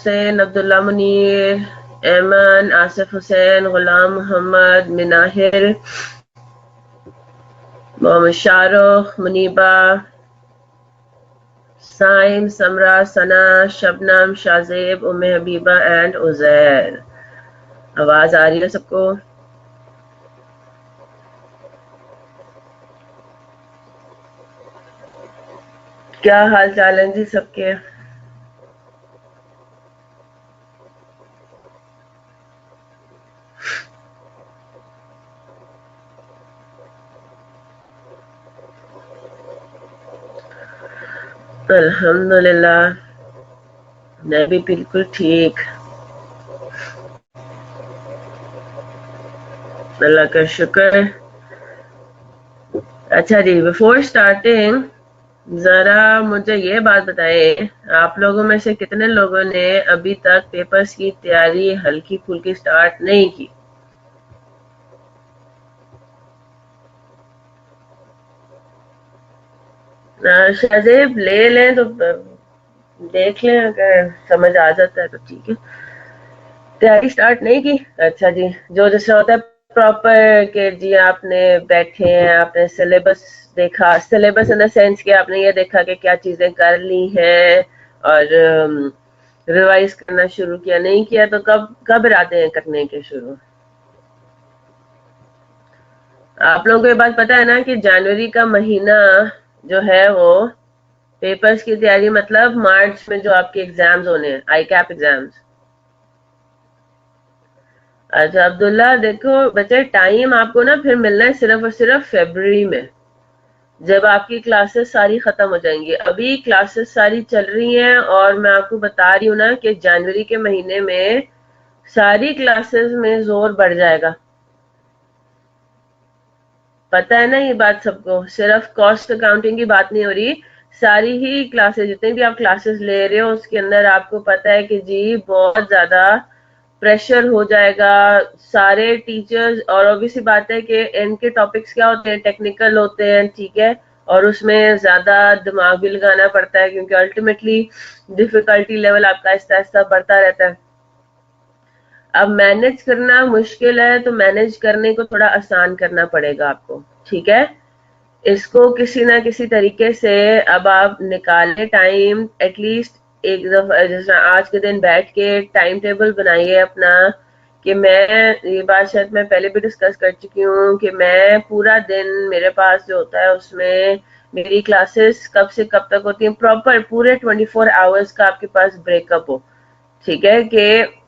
Hussain, Abdullah Munir, Aiman, Asif Hussain, Ghulam Mohammad, Minahir, Mohammad Shahrukh, Muniba, Saim, Samra, Sana, Shabnam, Shahzeb, Umme Habiba and Uzair. आवाज आ रही है सबको? क्या हाल चाल है जी सबके? अल्हम्दुलिल्लाह, मैं भी बिल्कुल ठीक, अल्लाह का शुक्र। अच्छा जी, बिफोर स्टार्टिंग जरा मुझे ये बात बताएं, आप लोगों में से कितने लोगों ने अभी तक पेपर्स की तैयारी हल्की फुल्की स्टार्ट नहीं की? शाहजेब ले लें तो देख लें, अगर समझ आ जाता है तो ठीक है। तैयारी स्टार्ट नहीं की? अच्छा जी, जो जैसे होता है प्रॉपर के जी आपने बैठे हैं, आपने सिलेबस देखा, सिलेबस इन द सेंस कि आपने ये देखा कि क्या चीजें कर ली हैं और रिवाइज करना शुरू किया, नहीं किया तो कब कब इरादे हैं करने के शुरू? आप लोगों को ये बात पता है ना कि जनवरी का महीना जो है वो पेपर्स की तैयारी, मतलब मार्च में जो आपके एग्जाम्स होने हैं, आई कैप एग्जाम्स। अच्छा अब्दुल्ला, देखो बच्चे, टाइम आपको ना फिर मिलना है सिर्फ और सिर्फ फरवरी में, जब आपकी क्लासेस सारी खत्म हो जाएंगी। अभी क्लासेस सारी चल रही हैं और मैं आपको बता रही हूँ ना कि जनवरी के महीने में सारी क्लासेस में जोर बढ़ जाएगा। पता है ना ये बात सबको, सिर्फ कॉस्ट अकाउंटिंग की बात नहीं हो रही, सारी ही क्लासेस, जितने भी आप क्लासेस ले रहे हो उसके अंदर आपको पता है कि जी बहुत ज्यादा प्रेशर हो जाएगा। सारे टीचर्स, और ऑब्वियसली बात है कि इनके टॉपिक्स क्या होते हैं, टेक्निकल होते हैं, ठीक है, और उसमें ज्यादा दिमाग भी लगाना पड़ता है क्योंकि अल्टीमेटली डिफिकल्टी लेवल आपका आहिस्ता आहिस्ता बढ़ता रहता है। अब मैनेज करना मुश्किल है तो मैनेज करने को थोड़ा आसान करना पड़ेगा आपको, ठीक है? इसको किसी ना किसी तरीके से अब आप निकालें टाइम, एटलीस्ट एक दफा जैसे आज के दिन बैठ के टाइम टेबल बनाइए अपना, कि मैं ये बात शायद मैं पहले भी डिस्कस कर चुकी हूँ कि मैं पूरा दिन मेरे पास जो होता है उसमें मेरी क्लासेस कब से कब तक होती हैं, प्रॉपर पूरे 24 आवर्स का आपके पास ब्रेकअप हो, ठीक है? कि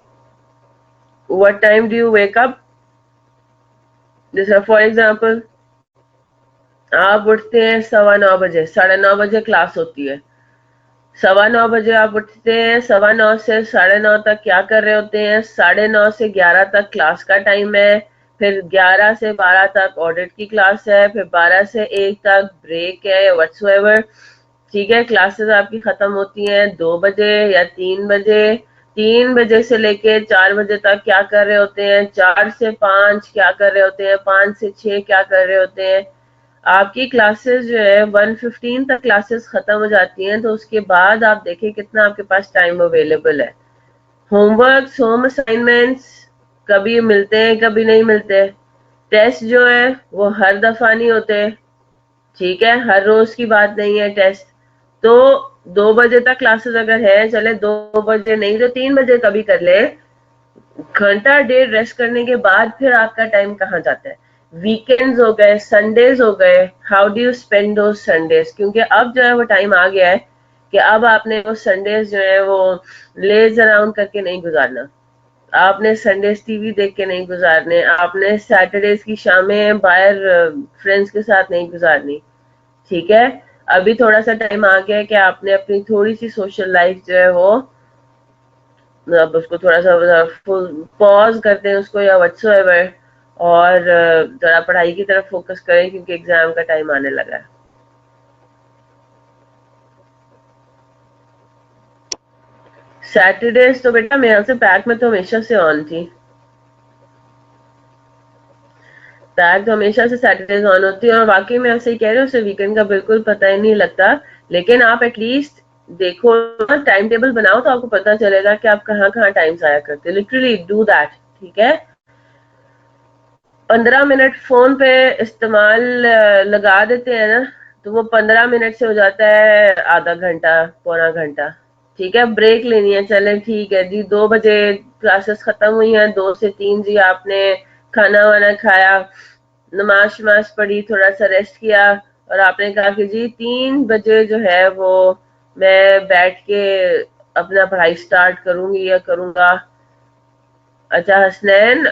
what time do you wake up, जैसे फॉर एग्जाम्पल आप उठते हैं 9:15, 9:30 क्लास होती है, 9:15 आप उठते हैं, 9:15 से 9:30 तक क्या कर रहे होते हैं, 9:30 से 11 तक क्लास का टाइम है, फिर 11 से 12 तक ऑडिट की क्लास है, फिर 12 से 1 तक ब्रेक है व्हाट्सएवर, ठीक है? क्लासेस आपकी खत्म होती हैं 2 बजे या 3 बजे। 3 बजे से लेके 4 बजे तक क्या कर रहे होते हैं, 4 से 5 क्या कर रहे होते हैं, 5 से 6 क्या कर रहे होते हैं। आपकी क्लासेस जो है 1:15 तक क्लासेस खत्म हो जाती हैं, तो उसके बाद आप देखें कितना आपके पास टाइम अवेलेबल है। होमवर्क, होम असाइनमेंट्स कभी मिलते हैं कभी नहीं मिलते। टेस्ट जो है वो हर दफा नहीं होते, ठीक है, हर रोज की बात नहीं है टेस्ट। तो 2 बजे तक क्लासेस अगर है, चले 2 बजे नहीं तो 3 बजे कभी कर ले, घंटा डेढ़ रेस्ट करने के बाद फिर आपका टाइम कहाँ जाता है? वीकेंड्स हो गए, संडेज हो गए, हाउ डू यू स्पेंड दो संडेज? क्योंकि अब जो है वो टाइम आ गया है कि अब आपने वो संडेज जो है वो लेज अराउंड करके नहीं गुजारना, आपने संडेज टीवी देख के नहीं गुजारने, आपने सैटरडेज की शामें बाहर फ्रेंड्स के साथ नहीं गुजारनी, ठीक है? अभी थोड़ा सा टाइम आ गया है कि आपने अपनी थोड़ी सी सोशल लाइफ जो है वो, अब उसको थोड़ा सा फुल पॉज कर दें उसको या व्हाट्सएवर, और जरा पढ़ाई की तरफ फोकस करें क्योंकि एग्जाम का टाइम आने लगा है। सैटरडेज तो बेटा मेरे से पैक में तो हमेशा से ऑन थी, पैक तो हमेशा से सैटरडेज ऑन होती है, और वाकई में ऐसे ही कह रहे हो, उसे वीकेंड का बिल्कुल पता ही नहीं लगता। लेकिन आप एटलीस्ट देखो, टाइम टेबल बनाओ तो आपको पता चलेगा कि आप कहाँ कहाँ टाइम जाया करते हैं। लिटरली डू दैट, ठीक है। 15 मिनट फोन पे इस्तेमाल लगा देते हैं ना, तो वो 15 मिनट से हो जाता है आधा घंटा, पौना घंटा। ठीक है, ब्रेक लेनी है, चले ठीक है जी, 2 बजे क्लासेस खत्म हुई हैं, 2 से 3 जी आपने खाना वाना खाया, नमाज शमाज पढ़ी, थोड़ा सा रेस्ट किया, और आपने कहा कि जी 3 बजे जो है वो मैं बैठ के अपना पढ़ाई स्टार्ट करूंगी या करूंगा। अच्छा हसनैन,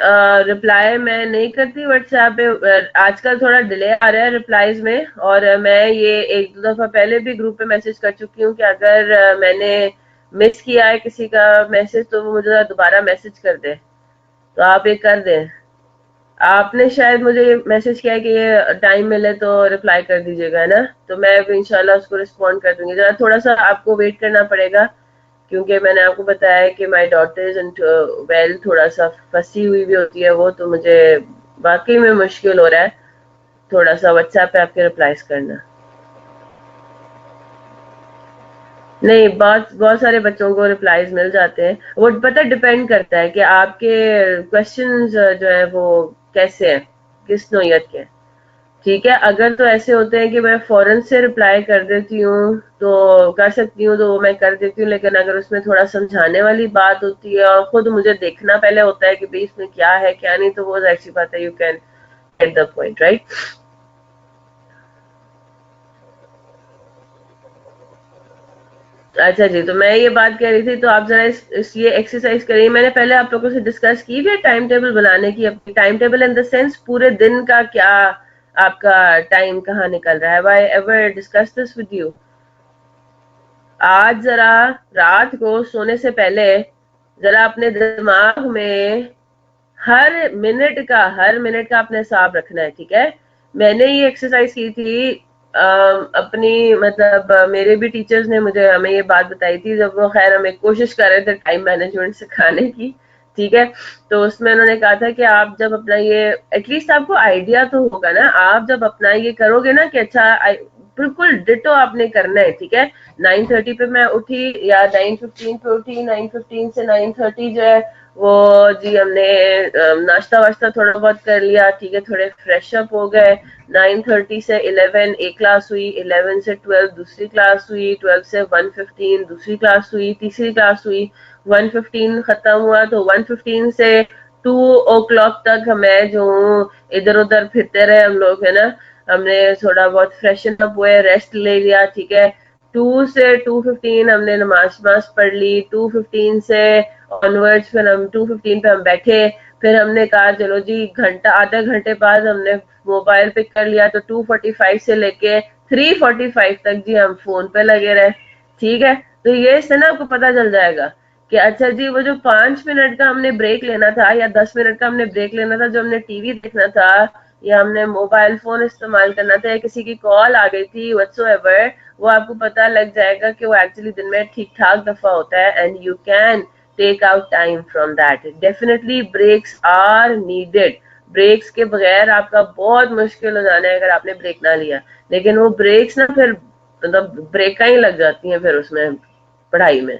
रिप्लाई मैं नहीं करती व्हाट्सएप पे। आजकल थोड़ा डिले आ रहा है रिप्लाईज में, और मैं ये 1-2 दफा पहले भी ग्रुप पे मैसेज कर चुकी हूँ कि अगर मैंने मिस किया है किसी का मैसेज तो वो मुझे दोबारा मैसेज कर दे, तो आप ये कर दें। आपने शायद मुझे ये मैसेज किया है कि ये टाइम मिले तो रिप्लाई कर दीजिएगा, है ना? तो मैं भी इंशाल्लाह उसको रिस्पॉन्ड कर दूंगी। जरा थोड़ा सा आपको वेट करना पड़ेगा, क्योंकि मैंने आपको बताया है कि माय डॉटर इज वेल, थोड़ा सा फंसी हुई भी होती है वो, तो मुझे वाकई में मुश्किल हो रहा है थोड़ा सा व्हाट्सएप पे आपके रिप्लाईज करना। नहीं, बहुत बहुत सारे बच्चों को रिप्लाईज मिल जाते हैं। वो पता डिपेंड करता है कि आपके क्वेश्चंस जो है वो कैसे हैं, किस नोयत के हैं। ठीक है, अगर तो ऐसे होते हैं कि मैं फौरन से रिप्लाई कर देती हूँ तो कर सकती हूँ, तो वो मैं कर देती हूँ। लेकिन अगर उसमें थोड़ा समझाने वाली बात होती है और खुद मुझे देखना पहले होता है कि भाई इसमें क्या है क्या नहीं, तो वो ऐसी बात है, you can get the point, right? अच्छा जी, तो मैं ये बात कह रही थी, तो आप जरा ये एक्सरसाइज करिए। मैंने पहले आप लोगों से डिस्कस की भी टाइम टेबल बनाने की, अपनी time table in the sense पूरे दिन का क्या आपका टाइम कहाँ निकल रहा है। I ever discuss this with you? आज जरा रात को सोने से पहले जरा अपने दिमाग में हर मिनट का आपने हिसाब रखना है, ठीक है? मैंने ये एक्सरसाइज की थी अपनी, मतलब मेरे भी टीचर्स ने मुझे हमें ये बात बताई थी जब वो खैर हमें कोशिश कर रहे थे टाइम मैनेजमेंट सिखाने की। ठीक है, तो उसमें उन्होंने कहा था कि आप जब अपना ये, एटलीस्ट आपको आइडिया तो होगा ना, आप जब अपना ये करोगे ना कि अच्छा बिल्कुल डिटो आपने करना है, ठीक है? 9:30 पे मैं उठी या 9:15 पे उठी, 9:15 से 9:30 जो है वो जी हमने नाश्ता वाश्ता थोड़ा बहुत कर लिया, ठीक है, थोड़े फ्रेश अप हो गए। 9:30 से 11 एक क्लास हुई, 11 से 12 दूसरी क्लास हुई, 12 से 1:15 दूसरी क्लास हुई, तीसरी क्लास हुई। 1:15 खत्म हुआ तो 1:15 से 2 o'clock तक मैं जो हूँ इधर उधर फिरते रहे हम लोग, है ना? हमने थोड़ा बहुत फ्रेशन अप हुए, रेस्ट ले लिया, ठीक है। 2 से 2:15 हमने नमाज नमाज पढ़ ली। 2:15 से ऑनवर्ड्स फिर हम 2:15 पे हम बैठे। फिर हमने कहा चलो जी घंटा, आधे घंटे बाद हमने मोबाइल पिक कर लिया, तो 2:45 से लेके 3:45 तक जी हम फोन पे लगे रहे। ठीक है, तो ये इससे ना आपको पता चल जाएगा कि अच्छा जी वो जो 5 मिनट का हमने ब्रेक लेना था या 10 मिनट का हमने ब्रेक लेना था, जो हमने टीवी देखना था या हमने मोबाइल फोन इस्तेमाल करना था या किसी की कॉल आ गई थी व्हाट्सोएवर, वो आपको पता लग जाएगा कि वो एक्चुअली दिन में ठीक ठाक दफा होता है, and you can take out time from that. Definitely breaks are needed. Breaks के बगैर आपका बहुत मुश्किल हो जाना है अगर आपने ब्रेक ना लिया। लेकिन वो ब्रेक्स ना फिर मतलब ब्रेक ही लग जाती हैं फिर उसमें पढ़ाई में।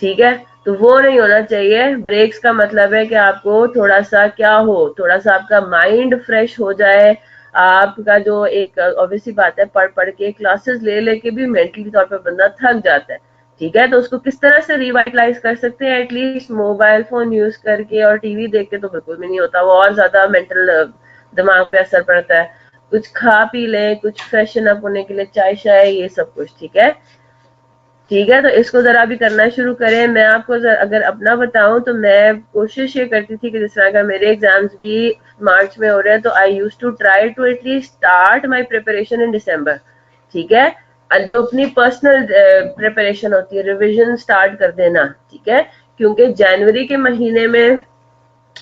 ठीक है, तो वो नहीं होना चाहिए। ब्रेक्स का मतलब है कि आपको थोड़ा सा क्या हो, थोड़ा सा आपका माइंड फ्रेश हो जाए। आपका जो एक ऑब्वियसली बात है, पढ़ पढ़ के क्लासेस ले लेके भी मेंटली तौर पर बंदा थक जाता है। ठीक है, तो उसको किस तरह से रिवाइटलाइज कर सकते हैं? एटलीस्ट मोबाइल फोन यूज करके और टीवी देख के तो बिल्कुल भी नहीं होता, वो और ज्यादा मेंटल दिमाग पे असर पड़ता है। कुछ खा पी लें, कुछ फ्रेशन अप होने के लिए चाय शाय, ये सब कुछ, ठीक है? ठीक है, तो इसको जरा भी करना शुरू करें। मैं आपको अगर अपना बताऊं तो मैं कोशिश ये करती थी कि जिस तरह अगर मेरे एग्जाम्स भी मार्च में हो रहे हैं तो I use to try to at least start my preparation in December. ठीक है, जो अपनी पर्सनल प्रिपरेशन होती है, रिवीजन स्टार्ट कर देना, ठीक है? क्योंकि जनवरी के महीने में,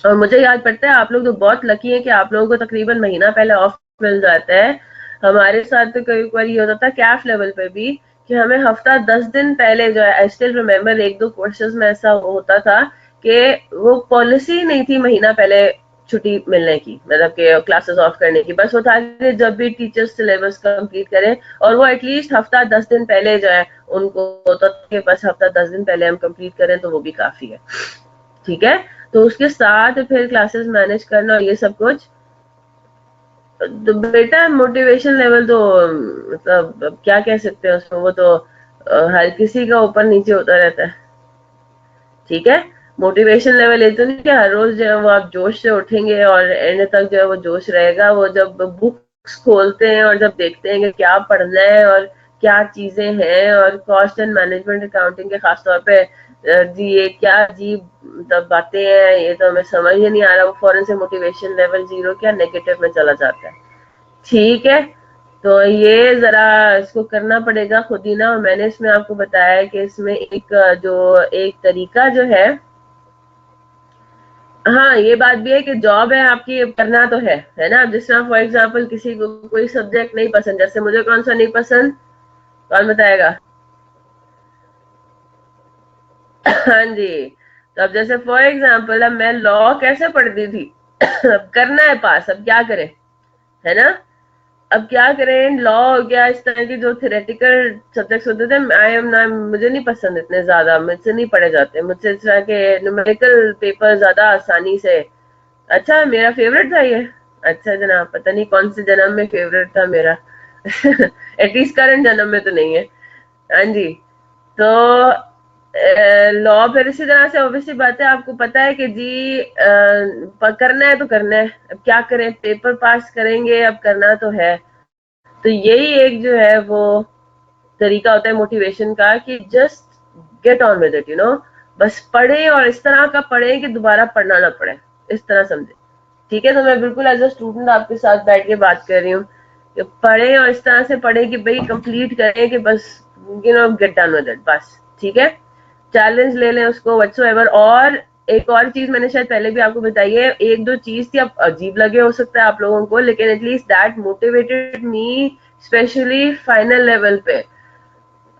और मुझे याद पड़ता है आप लोग तो बहुत लकी हैं कि आप लोगों को तकरीबन महीना पहले ऑफ मिल जाता है। हमारे साथ तो कई बार ये होता था कैफ लेवल पे भी कि हमें हफ्ता 10 दिन पहले जो है, आई स्टिल रिमेम्बर एक दो कोर्सेज में ऐसा होता था कि वो पॉलिसी नहीं थी महीना पहले छुट्टी मिलने की, मतलब कि क्लासेस ऑफ करने की। बस वो था कि जब भी टीचर्स सिलेबस कंप्लीट करें, और वो एटलीस्ट हफ्ता 10 दिन पहले जो है उनको तो के पास हफ्ता 10 दिन पहले हम कंप्लीट करें तो वो भी काफी है। ठीक है, तो उसके साथ फिर क्लासेस मैनेज करना और ये सब कुछ। तो बेटा मोटिवेशन लेवल तो मतलब अब क्या कह सकते हैं उसमें, वो तो हर किसी का ऊपर नीचे होता रहता है। ठीक है, मोटिवेशन लेवल ये तो नहीं कि हर रोज जो है वो आप जोश से उठेंगे और एंड तक जो है वो जोश रहेगा। वो जब बुक्स खोलते हैं और जब देखते हैं कि क्या पढ़ना है और क्या चीजें हैं, और कॉस्ट एंड मैनेजमेंट अकाउंटिंग के खासतौर पे जी ये क्या अजीब मतलब बातें हैं, ये तो हमें समझ ही नहीं आ रहा। वो फौरन से मोटिवेशन लेवल जीरो क्या नेगेटिव में चला जाता है। ठीक है, तो ये जरा इसको करना पड़ेगा खुद ही ना। और मैंने इसमें आपको बताया है कि इसमें एक जो एक तरीका जो हाँ ये बात भी है कि जॉब है आपकी, करना तो है ना। जिस तरह फॉर एग्जांपल किसी को कोई सब्जेक्ट नहीं पसंद, जैसे मुझे कौन सा नहीं पसंद, कौन बताएगा? हाँ जी, तो अब जैसे फॉर एग्जांपल अब मैं लॉ कैसे पढ़ती थी अब करना है पास, अब क्या करें, है ना। अब क्या करें, लॉ हो गया, इस तरह की जो थ्योरेटिकल सब्जेक्ट्स होते थे, आई एम ना, मुझे नहीं पसंद इतने ज्यादा, मुझसे नहीं पढ़े जाते, मुझसे इस तरह के न्यूमेरिकल पेपर ज्यादा आसानी से। अच्छा मेरा फेवरेट था ये? अच्छा जनाब, पता नहीं कौन से जन्म में फेवरेट था मेरा एटलीस्ट करंट जन्म में तो नहीं है। हाँ जी, तो लॉ फिर इसी तरह से ऑब्वियसली बात है, आपको पता है कि जी करना है तो करना है, अब क्या करें, पेपर पास करेंगे, अब करना तो है। तो यही एक जो है वो तरीका होता है मोटिवेशन का कि just get on with it, बस पढ़े और इस तरह का पढ़े कि दोबारा पढ़ना ना पड़े, इस तरह समझे। ठीक है, तो मैं बिल्कुल एज अ स्टूडेंट आपके साथ बैठ के बात कर रही हूँ कि पढ़े और इस तरह से पढ़े कि भाई कंप्लीट करें कि बस गेट डन विद इट बस। ठीक है, चैलेंज ले लें उसको व्हाटसोएवर। और एक और चीज मैंने शायद पहले भी आपको बताई है, एक दो चीज थी, अब अजीब लगे हो सकता है आप लोगों को, लेकिन at least that motivated me specially final level पे।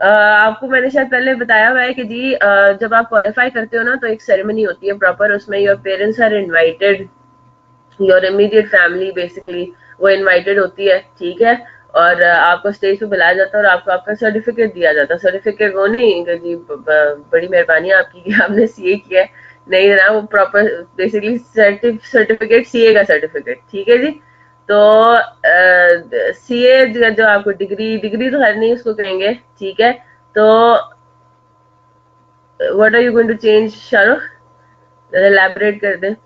आपको मैंने शायद पहले बताया हुआ है कि जी जब आप क्वालिफाई करते हो ना तो एक सेरेमनी होती है प्रॉपर, उसमें your parents are invited, your immediate family basically वो इनवाइटेड होती है। ठीक है, और आपको स्टेज पे बुलाया जाता है और आपको आपका सर्टिफिकेट दिया जाता है। सर्टिफिकेट वो नहीं कि जी बड़ी मेहरबानी आपकी कि आपने सीए किया है, नहीं ना, वो प्रॉपर बेसिकली सर्टिफिकेट, सीए का सर्टिफिकेट। ठीक है जी, तो सीए जो आपको डिग्री, डिग्री तो खैर नहीं उसको कहेंगे। ठीक है, तो what are you going to change Shahrukh, elaborate कर दे।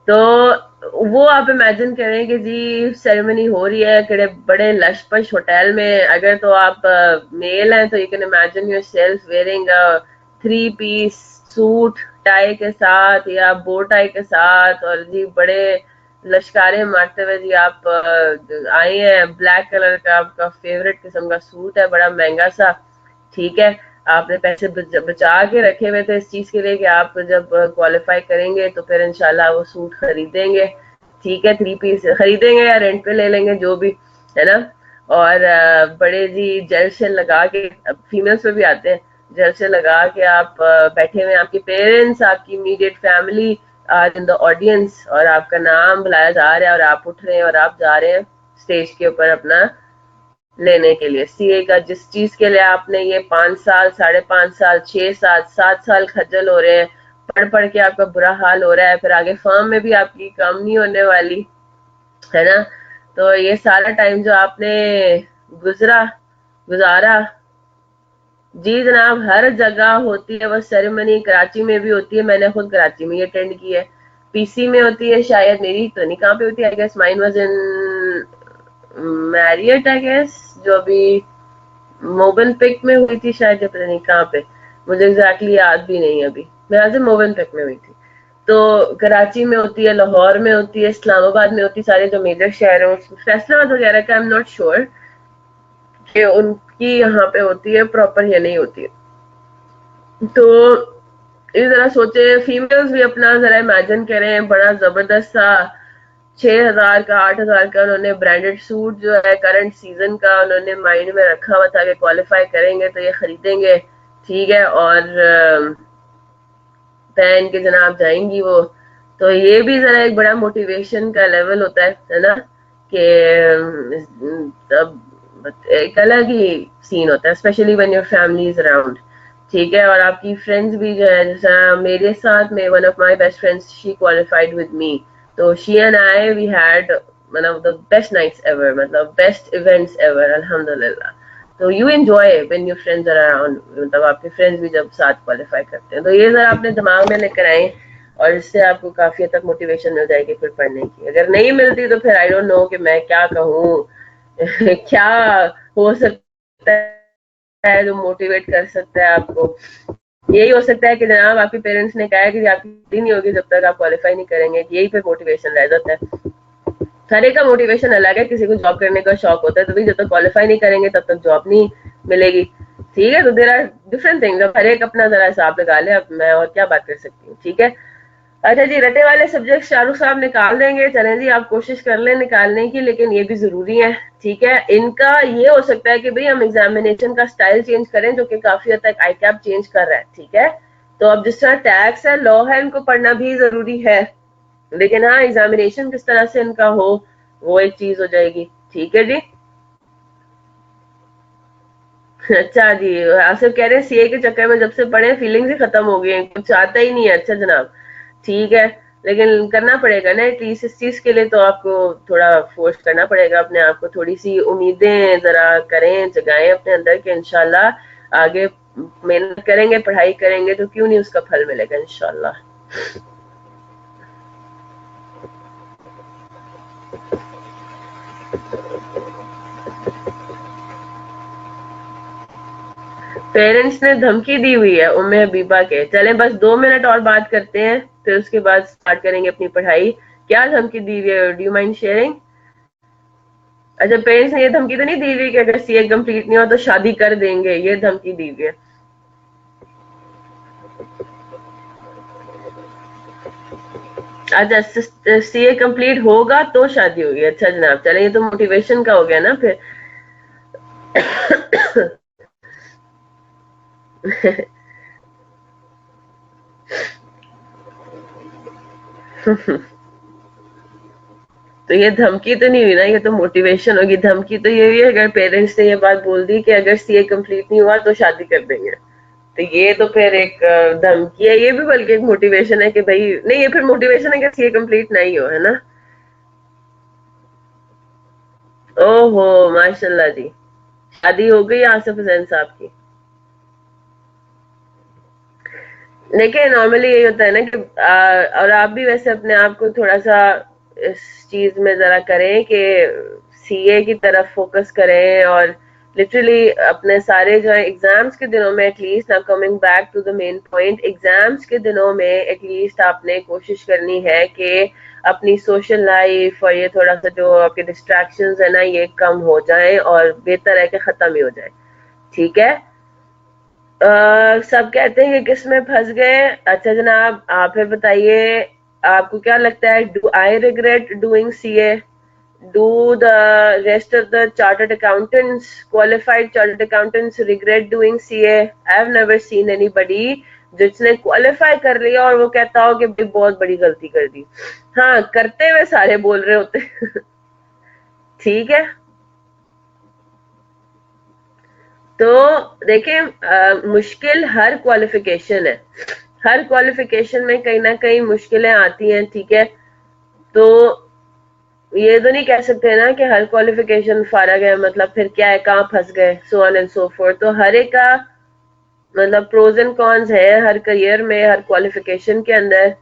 तो वो आप इमेजिन करें कि जी सेरेमनी हो रही है किड़े बड़े लश पश होटल में, अगर तो आप मेल हैं तो you can imagine yourself wearing three piece suit tie के साथ या बो टाई के साथ, और जी बड़े लश्कारे मारते हुए जी आप आए हैं। ब्लैक कलर का आपका फेवरेट किस्म का सूट है, बड़ा महंगा सा। ठीक है, आपने पैसे बचा के रखे हुए थे इस चीज के लिए कि आप जब क्वालिफाई करेंगे तो फिर इंशाल्लाह वो सूट खरीदेंगे। ठीक है, थ्री पीस खरीदेंगे या रेंट पे ले लेंगे जो भी, है ना। और बड़े जी जेल शेल लगा के, फीमेल्स पे भी आते हैं, जेल से लगा के आप बैठे हुए, आपके पेरेंट्स, आपकी इमीडिएट फैमिली आज इन द ऑडियंस, और आपका नाम बुलाया जा रहा है और आप उठ रहे हैं और आप जा रहे हैं स्टेज के ऊपर अपना लेने के लिए सीए का। जिस चीज के लिए आपने ये 5 साल, 5.5 साल, 6 साल, 7 साल खज्जल हो रहे हैं, पढ़ पढ़ के आपका बुरा हाल हो रहा है, फिर आगे फर्म में भी आपकी कम नहीं होने वाली, है ना। तो ये सारा टाइम जो आपने गुजरा गुजारा, जी जनाब, हर जगह होती है वो सेरेमनी। कराची में भी होती है, मैंने खुद कराची में ये अटेंड की है। पीसी में होती है शायद, मेरी तो नहीं कहाँ पे होती है, I guess mine was in Marriott I guess, जो अभी मोबन पिक में हुई थी शायद, या पता नहीं कहाँ पे, मुझे एग्जैक्टली याद भी नहीं अभी। मैं आज मोबन पिक में हुई थी। तो कराची में होती है, लाहौर में होती है, इस्लामाबाद में होती है, सारे जो मेजर शहर है, फैसलाबाद वगैरह का आई एम नॉट श्योर कि उनकी यहाँ पे होती है प्रॉपर या नहीं होती है। तो इस जरा सोचे, फीमेल्स भी अपना जरा इमेजिन करें, बड़ा जबरदस्त सा 6,000 का, 8,000 का उन्होंने ब्रांडेड सूट जो है करंट सीजन का उन्होंने माइंड में रखा हुआ था कि क्वालिफाई करेंगे तो ये खरीदेंगे। ठीक है, और पहन के जनाब जाएंगी वो तो ये भी जरा एक बड़ा मोटिवेशन का लेवल होता है ना, कि तब एक अलग ही सीन होता है, specially when your family is around. ठीक है, और आपकी फ्रेंड्स भी जो है, जैसा मेरे साथ में one of my best friends, she qualified with me, तो she and I we had one of the best nights ever, मतलब बेस्ट इवेंट्स एवर, अल्हम्दुलिल्लाह। तो you enjoy when your friends are around, मतलब आपके फ्रेंड्स भी जब साथ qualify करते हैं, तो ये जरा अपने दिमाग में लेकर आए, और इससे आपको काफी हद तक मोटिवेशन मिल जाएगी फिर पढ़ने की। अगर नहीं मिलती तो फिर आई डोंट नो कि मैं क्या कहूँ क्या हो सकता है जो मोटिवेट कर सकता है आपको। यही हो सकता है कि जनाब आपके पेरेंट्स ने कहा है कि आपकी शादी नहीं होगी जब तक आप क्वालिफाई नहीं करेंगे, यही फिर मोटिवेशन रह जाता है। हर एक का मोटिवेशन अलग है, किसी को जॉब करने का शौक होता है, तो भाई जब तक क्वालिफाई नहीं करेंगे तब तक जॉब नहीं मिलेगी। ठीक है, तो देर आर डिफरेंट थिंग्स, अब हर एक अपना जरा हिसाब लगा ले, अब मैं और क्या बात कर सकती हूँ। ठीक है, अच्छा जी, रटे वाले सब्जेक्ट शाहरुख साहब निकाल देंगे, चलें जी, आप कोशिश कर लें निकालने की, लेकिन ये भी जरूरी है। ठीक है, इनका ये हो सकता है कि भाई हम एग्जामिनेशन का स्टाइल चेंज करें, जो कि काफी हद तक आई कैप चेंज कर रहा है। ठीक है, तो अब जिस तरह टैक्स है, लॉ है, इनको पढ़ना भी जरूरी है, लेकिन हाँ एग्जामिनेशन किस तरह से इनका हो, वो एक चीज हो जाएगी। ठीक है जी। अच्छा जी, आप सब कह रहे हैं सीए के चक्कर में जब से पढ़े फीलिंग्स ही खत्म हो गई हैं, कुछ आता ही नहीं है। अच्छा जनाब, ठीक है, लेकिन करना पड़ेगा ना एटलीस्ट इस चीज के लिए, तो आपको थोड़ा फोर्स करना पड़ेगा अपने आप को, थोड़ी सी उम्मीदें जरा करें, जगाएं अपने अंदर कि इंशाल्लाह आगे मेहनत करेंगे, पढ़ाई करेंगे तो क्यों नहीं उसका फल मिलेगा इंशाल्लाह। पेरेंट्स ने धमकी दी हुई है उम्मे हबीबा के, चलें बस 2 मिनट और बात करते हैं, फिर उसके बाद स्टार्ट करेंगे अपनी पढ़ाई। क्या धमकी दी हुई है, डू यू माइंड शेयरिंग? अच्छा, पेरेंट्स ने ये धमकी तो नहीं दी हुई कि अगर सीए कंप्लीट नहीं हो तो शादी कर देंगे, ये धमकी दी हुई है? अच्छा, सीए कंप्लीट होगा तो शादी होगी, अच्छा जनाब, चलें ये तो मोटिवेशन का हो गया ना फिर। तो ये धमकी तो नहीं हुई ना, ये तो मोटिवेशन होगी। धमकी तो ये हुई है अगर पेरेंट्स ने ये बात बोल दी कि अगर सीए कंप्लीट नहीं हुआ तो शादी कर देंगे, तो ये तो फिर एक धमकी है, ये भी बल्कि एक मोटिवेशन है कि भाई नहीं, ये फिर मोटिवेशन है कि सीए कंप्लीट नहीं हो, है ना। ओहो, माशाल्लाह जी, शादी हो गई आसिफ हुसैन साहब की। देखिए नॉर्मली यही होता है ना कि और आप भी वैसे अपने आप को थोड़ा सा इस चीज में जरा करें कि सीए की तरफ फोकस करें, और लिटरली अपने सारे जो है एग्जाम्स के दिनों में एटलीस्ट, ना coming back to the main point, exams के दिनों में एटलीस्ट आपने कोशिश करनी है कि अपनी सोशल लाइफ और ये थोड़ा सा जो आपके डिस्ट्रैक्शंस है ना, ये कम हो जाए, और बेहतर है कि खत्म ही हो जाए। ठीक है, सब कहते हैं कि किस में फंस गए। अच्छा जनाब, आप ही बताइए, आपको क्या लगता है, do I regret doing CA? Do the rest of the chartered accountants, qualified chartered accountants regret doing CA? I have never seen anybody जिसने क्वालिफाई कर लिया और वो कहता हो कि भाई बहुत बड़ी गलती कर दी। हाँ, करते हुए सारे बोल रहे होते ठीक है, तो देखें, मुश्किल हर क्वालिफिकेशन है, हर क्वालिफिकेशन में कहीं ना कहीं मुश्किलें आती हैं। ठीक है, तो ये तो नहीं कह सकते ना कि हर क्वालिफिकेशन फारग है, मतलब फिर क्या है, कहाँ फंस गए, so on and so fourth. तो हर एक का मतलब प्रोज एंड कॉन्स है हर करियर में, हर क्वालिफिकेशन के अंदर।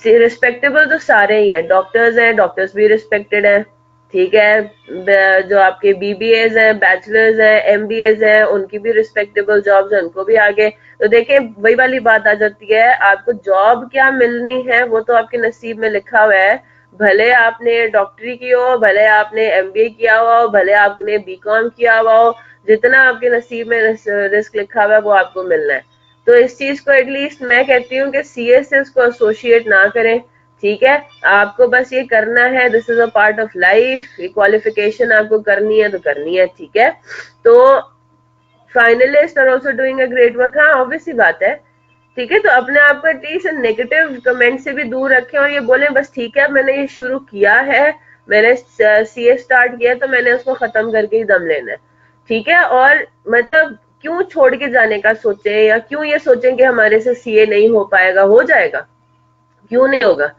रिस्पेक्टेबल तो सारे ही हैं, डॉक्टर्स हैं, डॉक्टर्स भी रिस्पेक्टेड हैं। ठीक है, जो आपके बीबीएज हैं, बैचलर्स हैं, एमबीएज हैं, उनकी भी रिस्पेक्टेबल जॉब्स हैं, उनको भी आगे। तो देखिए वही वाली बात आ जाती है, आपको जॉब क्या मिलनी है वो तो आपके नसीब में लिखा हुआ है। भले आपने डॉक्टरी की हो, भले आपने एमबीए किया हुआ हो, भले आपने बीकॉम किया हुआ हो, जितना आपके नसीब में रिस्क लिखा हुआ है वो आपको मिलना है। तो इस चीज को एटलीस्ट मैं कहती हूँ कि सीए से उसको एसोसिएट ना करें। ठीक है, आपको बस ये करना है, this is a part of life, qualification आपको करनी है तो करनी है। ठीक है, तो finalist are also doing a great work, हाँ ऑब्वियसली बात है। ठीक है, तो अपने आप को एटलीस्ट नेगेटिव कमेंट से भी दूर रखें और ये बोलें बस ठीक है मैंने ये शुरू किया है, मैंने सीए स्टार्ट किया तो मैंने उसको खत्म करके ही दम लेना है। ठीक है, और मतलब क्यों छोड़ के जाने का सोचे या क्यों ये सोचें कि हमारे से सीए नहीं हो पाएगा, हो जाएगा, क्यों नहीं होगा।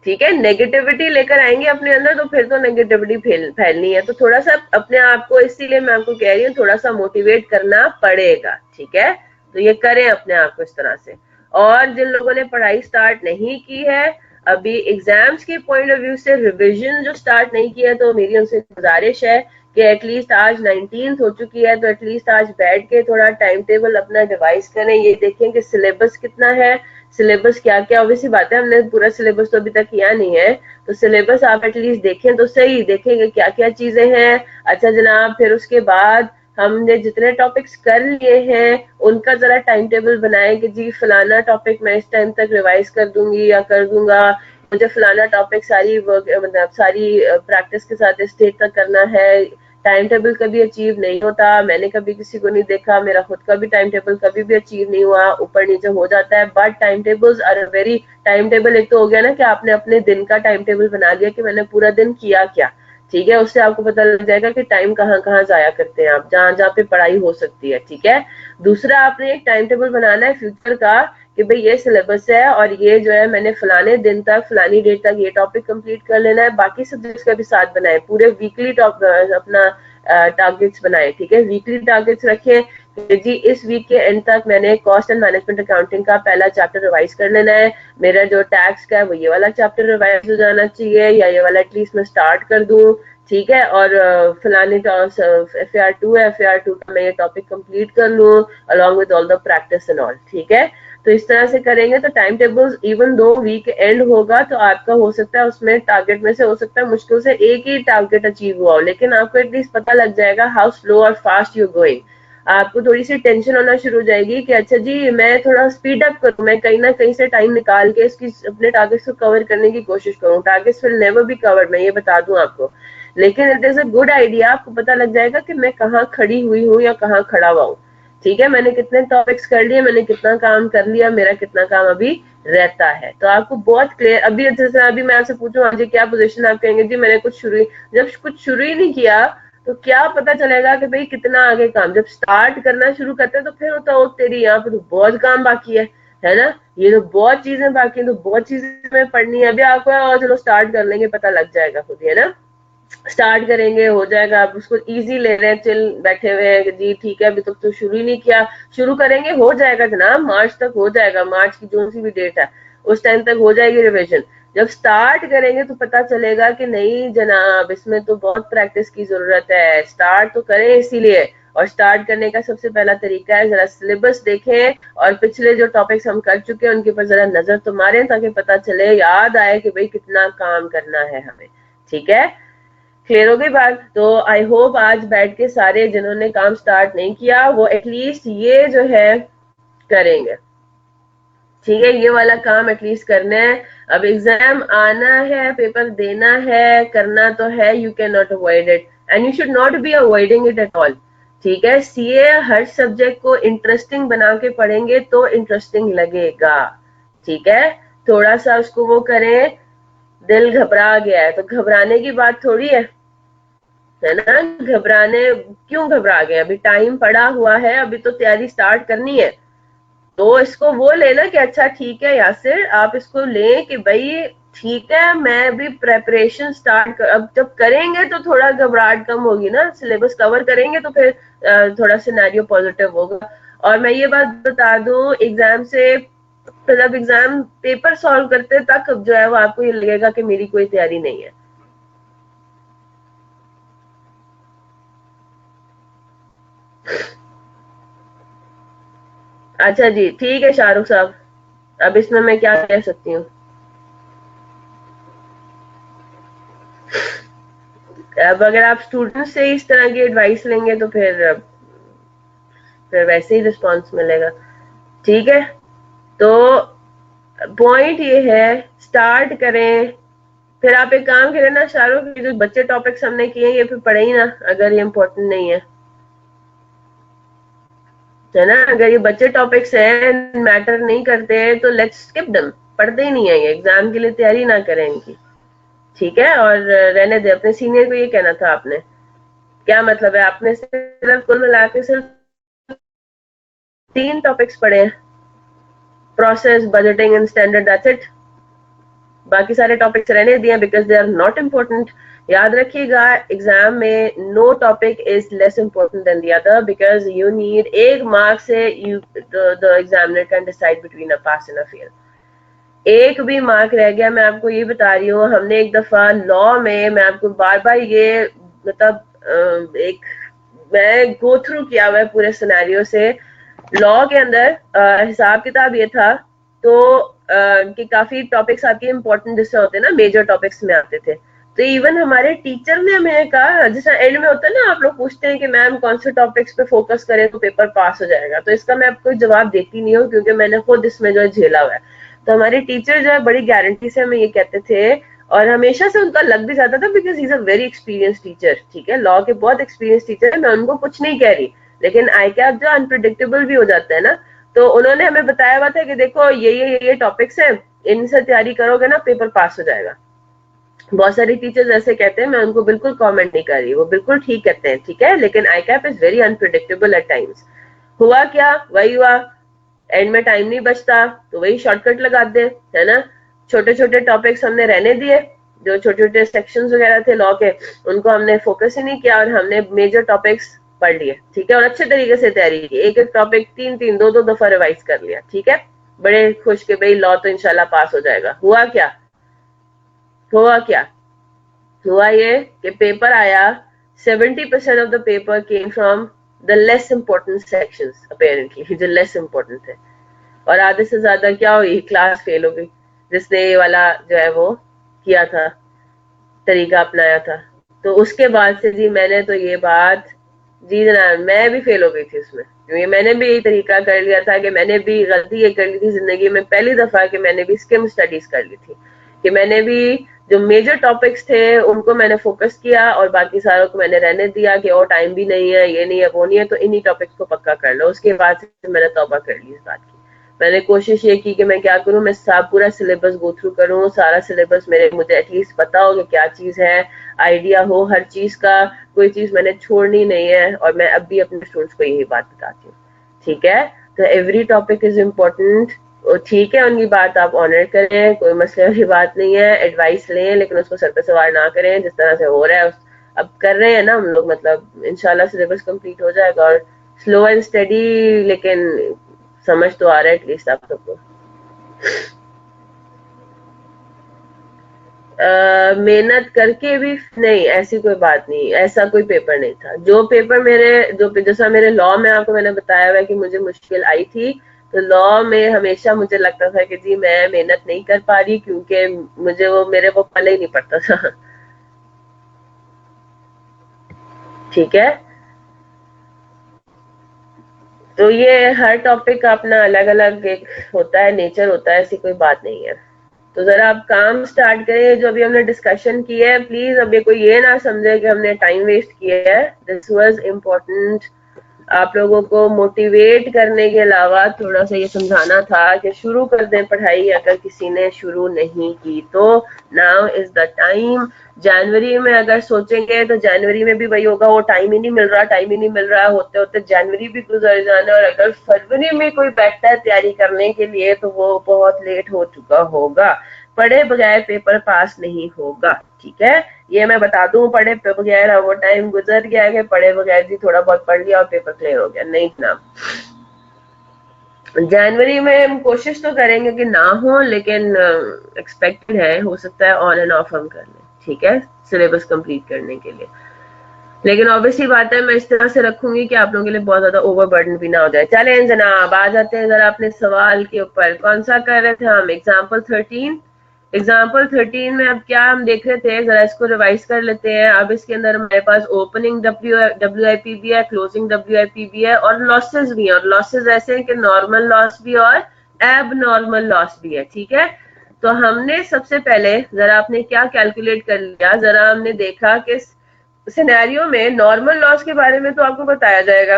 ठीक है, नेगेटिविटी लेकर आएंगे अपने अंदर तो फिर तो नेगेटिविटी फैलनी है, तो थोड़ा सा अपने आप को, इसीलिए मैं आपको कह रही हूँ थोड़ा सा मोटिवेट करना पड़ेगा। ठीक है, तो ये करें अपने आप को इस तरह से। और जिन लोगों ने पढ़ाई स्टार्ट नहीं की है अभी एग्जाम्स के पॉइंट ऑफ व्यू से, रिविजन जो स्टार्ट नहीं किया, तो मेरी उनसे गुजारिश है कि एटलीस्ट आज 19th हो चुकी है तो एटलीस्ट आज बैठ के थोड़ा टाइम टेबल अपना रिवाइज करें, ये देखें कि सिलेबस कितना है, सिलेबस क्या क्या, ऑब्वियसली बात है हमने पूरा सिलेबस तो अभी तक किया नहीं है, तो सिलेबस आप एटलीस्ट देखें तो सही, देखेंगे क्या क्या चीजें हैं। अच्छा जनाब, फिर उसके बाद हमने जितने टॉपिक्स कर लिए हैं उनका जरा टाइम टेबल बनाए कि जी फलाना टॉपिक मैं इस टाइम तक रिवाइज कर दूंगी या कर दूंगा, मुझे फलाना टॉपिक सारी वर्क मतलब सारी प्रैक्टिस के साथ इस डेट तक करना है। टाइम टेबल कभी अचीव नहीं होता, मैंने कभी किसी को नहीं देखा, मेरा खुद का भी टाइम टेबल कभी भी अचीव नहीं हुआ, ऊपर नीचे हो जाता है, but time tables are very, time table एक तो हो गया ना कि आपने अपने दिन का टाइम टेबल बना लिया कि मैंने पूरा दिन किया क्या। ठीक है, उससे आपको पता लग जाएगा कि टाइम कहाँ कहाँ जाया करते हैं आप, जहाँ जहाँ पे पढ़ाई हो सकती है। ठीक है, दूसरा आपने एक टाइम टेबल बनाना है फ्यूचर का कि भाई ये सिलेबस है और ये जो है मैंने फलाने दिन तक फलानी डेट तक ये टॉपिक कंप्लीट कर लेना है, बाकी सब्जेक्ट्स का भी साथ बनाए, पूरे वीकली अपना टारगेट्स बनाए। ठीक है, वीकली टारगेट्स रखें कि जी इस वीक के एंड तक मैंने कॉस्ट एंड मैनेजमेंट अकाउंटिंग का पहला चैप्टर रिवाइज कर लेना है, मेरा जो टैक्स का है वो ये वाला चैप्टर रिवाइज हो जाना चाहिए या ये वाला एटलीस्ट मैं स्टार्ट कर दूं। ठीक है, और फलानी FAR2 है, FAR2 का मैं ये टॉपिक कंप्लीट कर लूं along with all the practice and all. ठीक है, तो इस तरह से करेंगे तो time table even though weekend होगा तो आपका हो सकता है उसमें टारगेट में से हो सकता है मुश्किल से एक ही टारगेट अचीव हुआ हो, लेकिन आपको एटलीस्ट पता लग जाएगा हाउ स्लो और फास्ट यू गोइंग। आपको थोड़ी सी टेंशन होना शुरू हो जाएगी कि अच्छा जी मैं थोड़ा स्पीड अप करूं, मैं कहीं ना कहीं से टाइम निकाल के इसकी अपने टारगेट्स को कवर करने की कोशिश करूं। Targets will never be covered, मैं ये बता दूं आपको, लेकिन it is a good idea, आपको पता लग जाएगा कि मैं कहाँ खड़ी हुई हूँ या कहाँ खड़ा हुआ हूँ। ठीक है, मैंने कितने टॉपिक्स कर लिए, मैंने कितना काम कर लिया, मेरा कितना काम अभी रहता है, तो आपको बहुत क्लियर। अभी जैसे अभी मैं आपसे पूछूं आज क्या पोजीशन, आप कहेंगे जी मैंने कुछ शुरू, जब कुछ शुरू ही नहीं किया तो क्या पता चलेगा कि भाई कितना आगे काम, जब स्टार्ट करना शुरू करते हैं तो फिर होता हो तेरी यहाँ पे तो बहुत काम बाकी है ना, ये तो बहुत चीजें बाकी है, तो बहुत चीजें में पढ़नी है, अभी आपको और चलो स्टार्ट कर लेंगे पता लग जाएगा खुद ही, है ना, स्टार्ट करेंगे हो जाएगा, आप उसको इजी ले रहे हैं, चिल बैठे हुए हैं कि जी ठीक है अभी तक तो शुरू ही नहीं किया, शुरू करेंगे हो जाएगा जनाब, मार्च तक हो जाएगा, मार्च की जो सी भी डेट है उस टाइम तक हो जाएगी रिविजन। जब स्टार्ट करेंगे तो पता चलेगा कि नहीं जनाब इसमें तो बहुत प्रैक्टिस की जरूरत है, स्टार्ट तो करें इसीलिए। और स्टार्ट करने का सबसे पहला तरीका है जरा सिलेबस देखें और पिछले जो टॉपिक्स हम कर चुके हैं उनके ऊपर जरा नजर तो मारें ताकि पता चले, याद आए कि भाई कितना काम करना है हमें। ठीक है, क्लियर हो गई बात। तो आई होप आज बैठ के सारे जिन्होंने काम स्टार्ट नहीं किया वो एटलीस्ट ये जो है करेंगे। ठीक है, ये वाला काम एटलीस्ट करना है। अब एग्जाम आना है, पेपर देना है, करना तो है, you can not avoid it and you should not be avoiding it at all. ठीक है, सीए हर सब्जेक्ट को इंटरेस्टिंग बना के पढ़ेंगे तो इंटरेस्टिंग लगेगा। ठीक है, थोड़ा सा उसको वो करें, दिल घबरा गया है तो घबराने की बात थोड़ी है ना, घबराने क्यों घबरा गए, अभी टाइम पड़ा हुआ है, अभी तो तैयारी स्टार्ट करनी है। तो इसको वो लेना कि अच्छा ठीक है यासिर, आप इसको लें कि भाई ठीक है मैं भी प्रेपरेशन स्टार्ट कर, अब जब करेंगे तो थोड़ा घबराहट कम होगी ना, सिलेबस कवर करेंगे तो फिर थोड़ा सिनेरियो पॉजिटिव होगा। और मैं ये बात बता दूं, एग्जाम से मतलब एग्जाम पेपर सॉल्व करते तक जो है वो आपको ये लगेगा कि मेरी कोई तैयारी नहीं है। अच्छा जी ठीक है शाहरुख साहब, अब इसमें मैं क्या कह सकती हूँ। अब अगर आप स्टूडेंट से इस तरह की एडवाइस लेंगे तो फिर वैसे ही रिस्पॉन्स मिलेगा। ठीक है, तो पॉइंट ये है स्टार्ट करें। फिर आप एक काम करें ना शाहरुख, जो बच्चे टॉपिक्स हमने किए ये फिर पढ़े ही ना, अगर ये इम्पोर्टेंट नहीं है है ना। अगर ये बच्चे टॉपिक्स हैं, मैटर नहीं करते हैं, तो लेट्स स्किप देम, पढ़ते ही नहीं है, ये एग्जाम के लिए तैयारी ना करें इनकी, ठीक है। और रहने दे, अपने सीनियर को ये कहना था आपने, क्या मतलब है, आपने सिर्फ कुल मिला के सिर्फ 3 टॉपिक्स पढ़े हैं, process, budgeting and standard, that's it. बाकी सारे टॉपिक्स रहने दिए because they are not important. याद रखिएगा, एग्जाम में no topic is less important than the other, because you need 1 mark से you the examiner can decide between a pass and a fail. एक भी मार्क रह गया, मैं आपको ये बता रही हूँ, हमने एक दफा लॉ में, मैं आपको बार बार ये मतलब एक मैं गो थ्रू किया हुआ है पूरे सिनेरियो से। लॉ के अंदर हिसाब किताब ये था, तो कि काफी टॉपिक्स आपके इंपॉर्टेंट जिससे होते हैं ना, मेजर टॉपिक्स में आते थे। तो इवन हमारे टीचर ने हमें कहा, जैसा एंड में होता है ना, आप लोग पूछते हैं कि मैम कौन से टॉपिक्स पे फोकस करें तो पेपर पास हो जाएगा, तो इसका मैं आपको जवाब देती नहीं हूँ क्योंकि मैंने खुद इसमें जो है झेला हुआ है। तो हमारे टीचर जो है बड़ी गारंटी से हमें ये कहते थे, और हमेशा से उनका लग भी जाता था, because is a very experience teacher, ठीक है, लॉ के बहुत एक्सपीरियंस टीचर है, मैं उनको कुछ नहीं कह रही, लेकिन आई कैप जो अनप्रिडिक्टेबल भी हो जाता है ना, तो उन्होंने हमें बताया हुआ था कि देखो ये टॉपिक्स है, इनसे तैयारी करोगे ना पेपर पास हो जाएगा। बहुत सारे टीचर्स ऐसे कहते हैं, मैं उनको बिल्कुल कमेंट नहीं कर रही, वो बिल्कुल ठीक कहते हैं, ठीक है, लेकिन ICAP is very unpredictable at times. हुआ क्या, वही हुआ, एंड में टाइम नहीं बचता तो वही शॉर्टकट लगा दे, है ना। छोटे छोटे टॉपिक्स हमने रहने दिए, जो छोटे छोटे सेक्शंस वगैरह थे लॉ के, उनको हमने फोकस ही नहीं किया, और हमने मेजर टॉपिक्स पढ़ लिए, ठीक है, और अच्छे तरीके से तैयारी की, एक एक टॉपिक 3 3 2 2 दफा रिवाइज कर लिया, ठीक है, बड़े खुश के भाई लॉ तो इंशाल्लाह पास हो जाएगा। हुआ क्या, हुआ क्या, हुआ ये कि पेपर आया, 70% of the paper came from the less important sections apparently, जो लेस इम्पोर्टेंट थे, और आधे से ज्यादा क्या हुई, क्लास फेल हो गई, जिसने ये वाला जो है वो किया था, तरीका अपनाया था। तो उसके बाद से जी मैंने तो ये बात, जी जनाब मैं भी फेल हो गई थी उसमें, क्योंकि मैंने भी यही तरीका कर लिया था कि मैंने भी गलती ये कर ली थी जिंदगी में पहली दफा, कि मैंने भी स्किम स्टडीज कर ली थी, कि मैंने भी जो मेजर टॉपिक्स थे उनको मैंने फोकस किया, और बाकी सारों को मैंने रहने दिया कि और टाइम भी नहीं है, ये नहीं है, वो नहीं है, तो इन्हीं टॉपिक्स को पक्का कर लो। उसके बाद से मैंने तौबा कर ली इस बात की। मैंने कोशिश ये की कि मैं क्या करूं, मैं सब पूरा सिलेबस गो थ्रू करूं, सारा सिलेबस मेरे, मुझे एटलीस्ट पता हो कि क्या चीज है, आइडिया हो हर चीज का, कोई चीज मैंने छोड़नी नहीं है, और मैं अब भी अपने स्टूडेंट्स को यही बात बताती हूँ, ठीक है। तो एवरी टॉपिक इज इम्पोर्टेंट, ठीक है, उनकी बात आप ऑनर करें, कोई मसले वाली बात नहीं है, एडवाइस लें, लेकिन उसको सर पे सवार ना करें, जिस तरह से हो रहा है अब कर रहे हैं ना हम लोग, मतलब इंशाल्लाह सिलेबस कंप्लीट हो जाएगा, और स्लो एंड स्टेडी, लेकिन समझ तो आ रहा है एटलीस्ट आप सबको। मेहनत करके भी नहीं, ऐसी कोई बात नहीं, ऐसा कोई पेपर नहीं था। जो पेपर मेरे, जो जैसा मेरे लॉ में आपको मैंने बताया हुआ कि मुझे मुश्किल आई थी, तो लॉ में हमेशा मुझे लगता था कि जी मैं मेहनत नहीं कर पा रही, क्योंकि मुझे वो मेरे वो पल ही नहीं पड़ता था ठीक है। तो ये हर टॉपिक का अपना अलग अलग एक होता है, नेचर होता है, ऐसी कोई बात नहीं है। तो जरा आप काम स्टार्ट करें, जो अभी हमने डिस्कशन किया है, प्लीज अब ये कोई ये ना समझे कि हमने टाइम वेस्ट किया है, दिस वाज इम्पोर्टेंट, आप लोगों को मोटिवेट करने के अलावा थोड़ा सा ये समझाना था कि शुरू कर दें पढ़ाई, अगर किसी ने शुरू नहीं की तो नाउ इज द टाइम। जनवरी में अगर सोचेंगे तो जनवरी में भी वही होगा, वो टाइम ही नहीं मिल रहा, टाइम ही नहीं मिल रहा, होते होते जनवरी भी गुजर जाना, और अगर फरवरी में कोई बैठता है तैयारी करने के लिए तो वो बहुत लेट हो चुका होगा, पढ़े बगैर पेपर पास नहीं होगा, ठीक है। ये मैं बता दूं, पढ़े बगैर वो टाइम गुजर गया है, पढ़े बगैर जी थोड़ा बहुत पढ़ लिया और पेपर क्लियर हो गया, नहीं ना। जनवरी में हम कोशिश तो करेंगे कि ना हो, लेकिन एक्सपेक्टेड है, हो सकता है ऑन एंड ऑफ हम कर लें, ठीक है, सिलेबस कंप्लीट करने के लिए। लेकिन ऑब्वियसली बात है, मैं इस तरह से रखूंगी कि आप लोगों के लिए बहुत ज्यादा ओवरबर्डन भी ना हो जाए। चलें जनाब, आ जाते हैं जरा अपने सवाल के ऊपर। कौन सा कर रहे थे हम, एग्जाम्पल 13। एग्जाम्पल 13 में अब क्या हम देख रहे थे, जरा इसको रिवाइज कर लेते हैं। अब इसके अंदर हमारे पास ओपनिंग डब्ल्यू आई पी भी है, क्लोजिंग डब्ल्यू आई पी भी है, और लॉसेस भी है, और लॉसेस ऐसे हैं कि नॉर्मल लॉस भी और एब नॉर्मल लॉस भी है, ठीक है। तो हमने सबसे पहले जरा आपने क्या कैलकुलेट कर लिया, जरा हमने देखा कि सिनेरियो में नॉर्मल लॉस के बारे में तो आपको बताया जाएगा,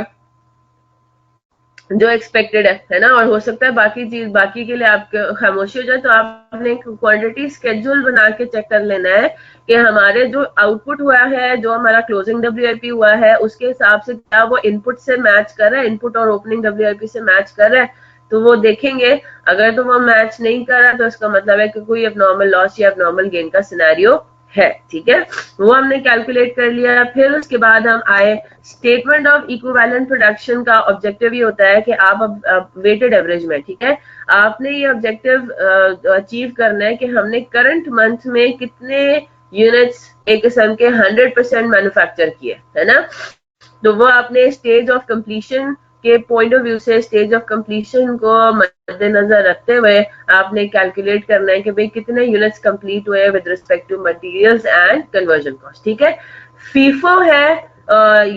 जो एक्सपेक्टेड है ना। और हो सकता है बाकी के लिए आप खामोशी हो जाए, तो आपने क्वांटिटी स्केड्यूल बना के चेक कर लेना है कि हमारे जो आउटपुट हुआ है, जो हमारा क्लोजिंग डब्ल्यूआईपी हुआ है, उसके हिसाब से क्या वो इनपुट से मैच कर रहा है, इनपुट और ओपनिंग डब्ल्यूआईपी से मैच कर रहा है, तो वो देखेंगे। अगर तो वो मैच नहीं कर रहा, तो इसका मतलब है कि कोई एबनॉर्मल लॉस या एबनॉर्मल गेन का सिनेरियो है। ठीक है, वो हमने कैलकुलेट कर लिया। फिर उसके बाद हम आए स्टेटमेंट ऑफ इक्विवेलेंट प्रोडक्शन का ऑब्जेक्टिव ये होता है कि आप अब वेटेड एवरेज में, ठीक है, आपने ये ऑब्जेक्टिव अचीव करना है कि हमने करंट मंथ में कितने यूनिट्स एक किस्म के 100% मैन्युफैक्चर किए, है ना। तो वो आपने स्टेज ऑफ कंप्लीशन के पॉइंट ऑफ व्यू से स्टेज ऑफ कंप्लीशन को मद्देनजर रखते हुए आपने कैलकुलेट करना है कि भाई कितने यूनिट्स कंप्लीट हुए with respect to materials and conversion cost. ठीक है, फीफो है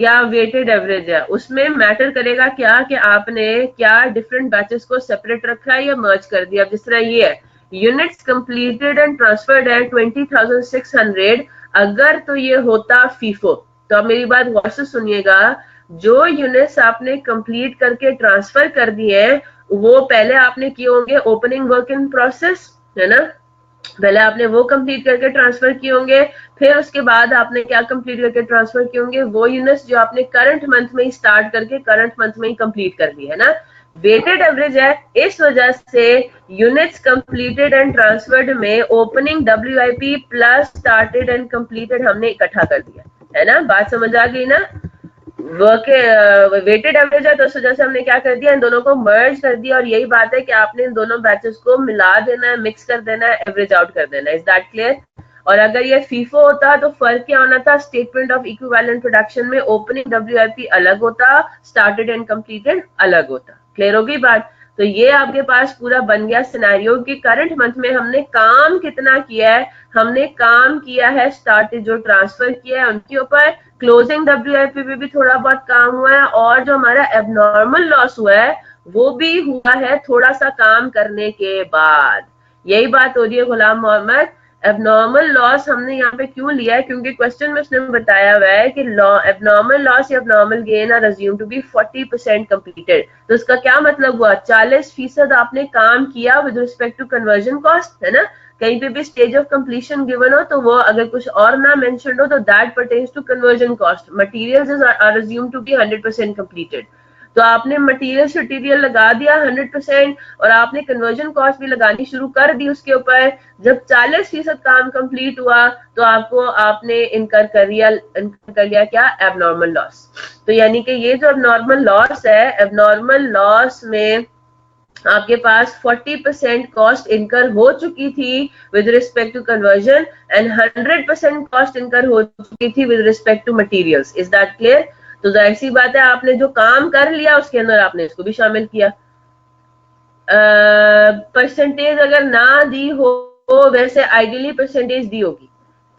या वेटेड एवरेज है, उसमें मैटर करेगा क्या कि आपने क्या डिफरेंट बैचेस को सेपरेट रखा है या मर्ज कर दिया। जिस तरह ये है यूनिट्स कंप्लीटेड एंड ट्रांसफर्ड है 20,600, अगर तो ये होता फीफो, तो आप मेरी बात गौर से सुनिएगा, जो यूनिट्स आपने कंप्लीट करके ट्रांसफर कर दिए हैं वो पहले आपने किए होंगे ओपनिंग वर्क इन प्रोसेस, है ना। पहले आपने वो कंप्लीट करके ट्रांसफर किए होंगे, फिर उसके बाद आपने क्या कंप्लीट करके ट्रांसफर किए होंगे, वो यूनिट्स जो आपने करंट मंथ में ही स्टार्ट करके करंट मंथ में ही कंप्लीट कर दी, है ना। वेटेड एवरेज है, इस वजह से यूनिट्स कंप्लीटेड एंड ट्रांसफर्ड में opening WIP plus started and completed हमने इकट्ठा कर दिया, है ना। बात समझ आ गई ना। वर्क वेटेड एवरेज है, तो उस वजह से हमने क्या कर दिया, इन दोनों को मर्ज कर दिया। और यही बात है कि आपने इन दोनों बैचेस को मिला देना है, मिक्स कर देना है, एवरेज आउट कर देना है। Is that clear? और अगर ये फीफो होता तो फर्क क्या होना था, स्टेटमेंट ऑफ इक्विवेलेंट प्रोडक्शन में ओपनिंग डब्ल्यूआईपी अलग होता, स्टार्टेड एंड कंप्लीटेड अलग होता। क्लियर होगी बात? तो ये आपके पास पूरा बन गया सिनेरियो कि करंट मंथ में हमने काम कितना किया है। हमने काम किया है स्टार्टेड जो ट्रांसफर किया है उनके ऊपर, क्लोजिंग डब्ल्यूआईपी पे भी थोड़ा बहुत काम हुआ है, और जो हमारा एबनॉर्मल लॉस हुआ है वो भी हुआ है थोड़ा सा काम करने के बाद। यही बात हो रही है गुलाम मोहम्मद। एबनॉर्मल लॉस हमने यहाँ पे क्यों लिया है, क्योंकि क्वेश्चन में उसने बताया हुआ है कि एबनॉर्मल लॉस या abnormal gain are assumed to be 40% completed. तो इसका क्या मतलब हुआ, 40% आपने काम किया with respect to conversion cost, है ना। कहीं पे भी स्टेज ऑफ कंप्लीशन गिवन हो तो वो अगर कुछ और ना मेंशन हो तो that pertains to conversion cost. Materials are assumed to be 100% completed, तो आपने मटेरियल लगा दिया 100%, और आपने कन्वर्जन कॉस्ट भी लगानी शुरू कर दी उसके ऊपर। जब 40% काम कंप्लीट हुआ तो आपने इनकर कर लिया क्या, एबनॉर्मल लॉस। तो यानी कि ये जो एबनॉर्मल लॉस है, एबनॉर्मल लॉस में आपके पास 40% कॉस्ट इनकर हो चुकी थी with respect to conversion, and 100% cost incur हो चुकी थी with respect to materials. Is that clear? तो जाहिर सी बात है आपने जो काम कर लिया उसके अंदर आपने इसको भी शामिल किया। परसेंटेज अगर ना दी हो वैसे आइडियली परसेंटेज दी होगी,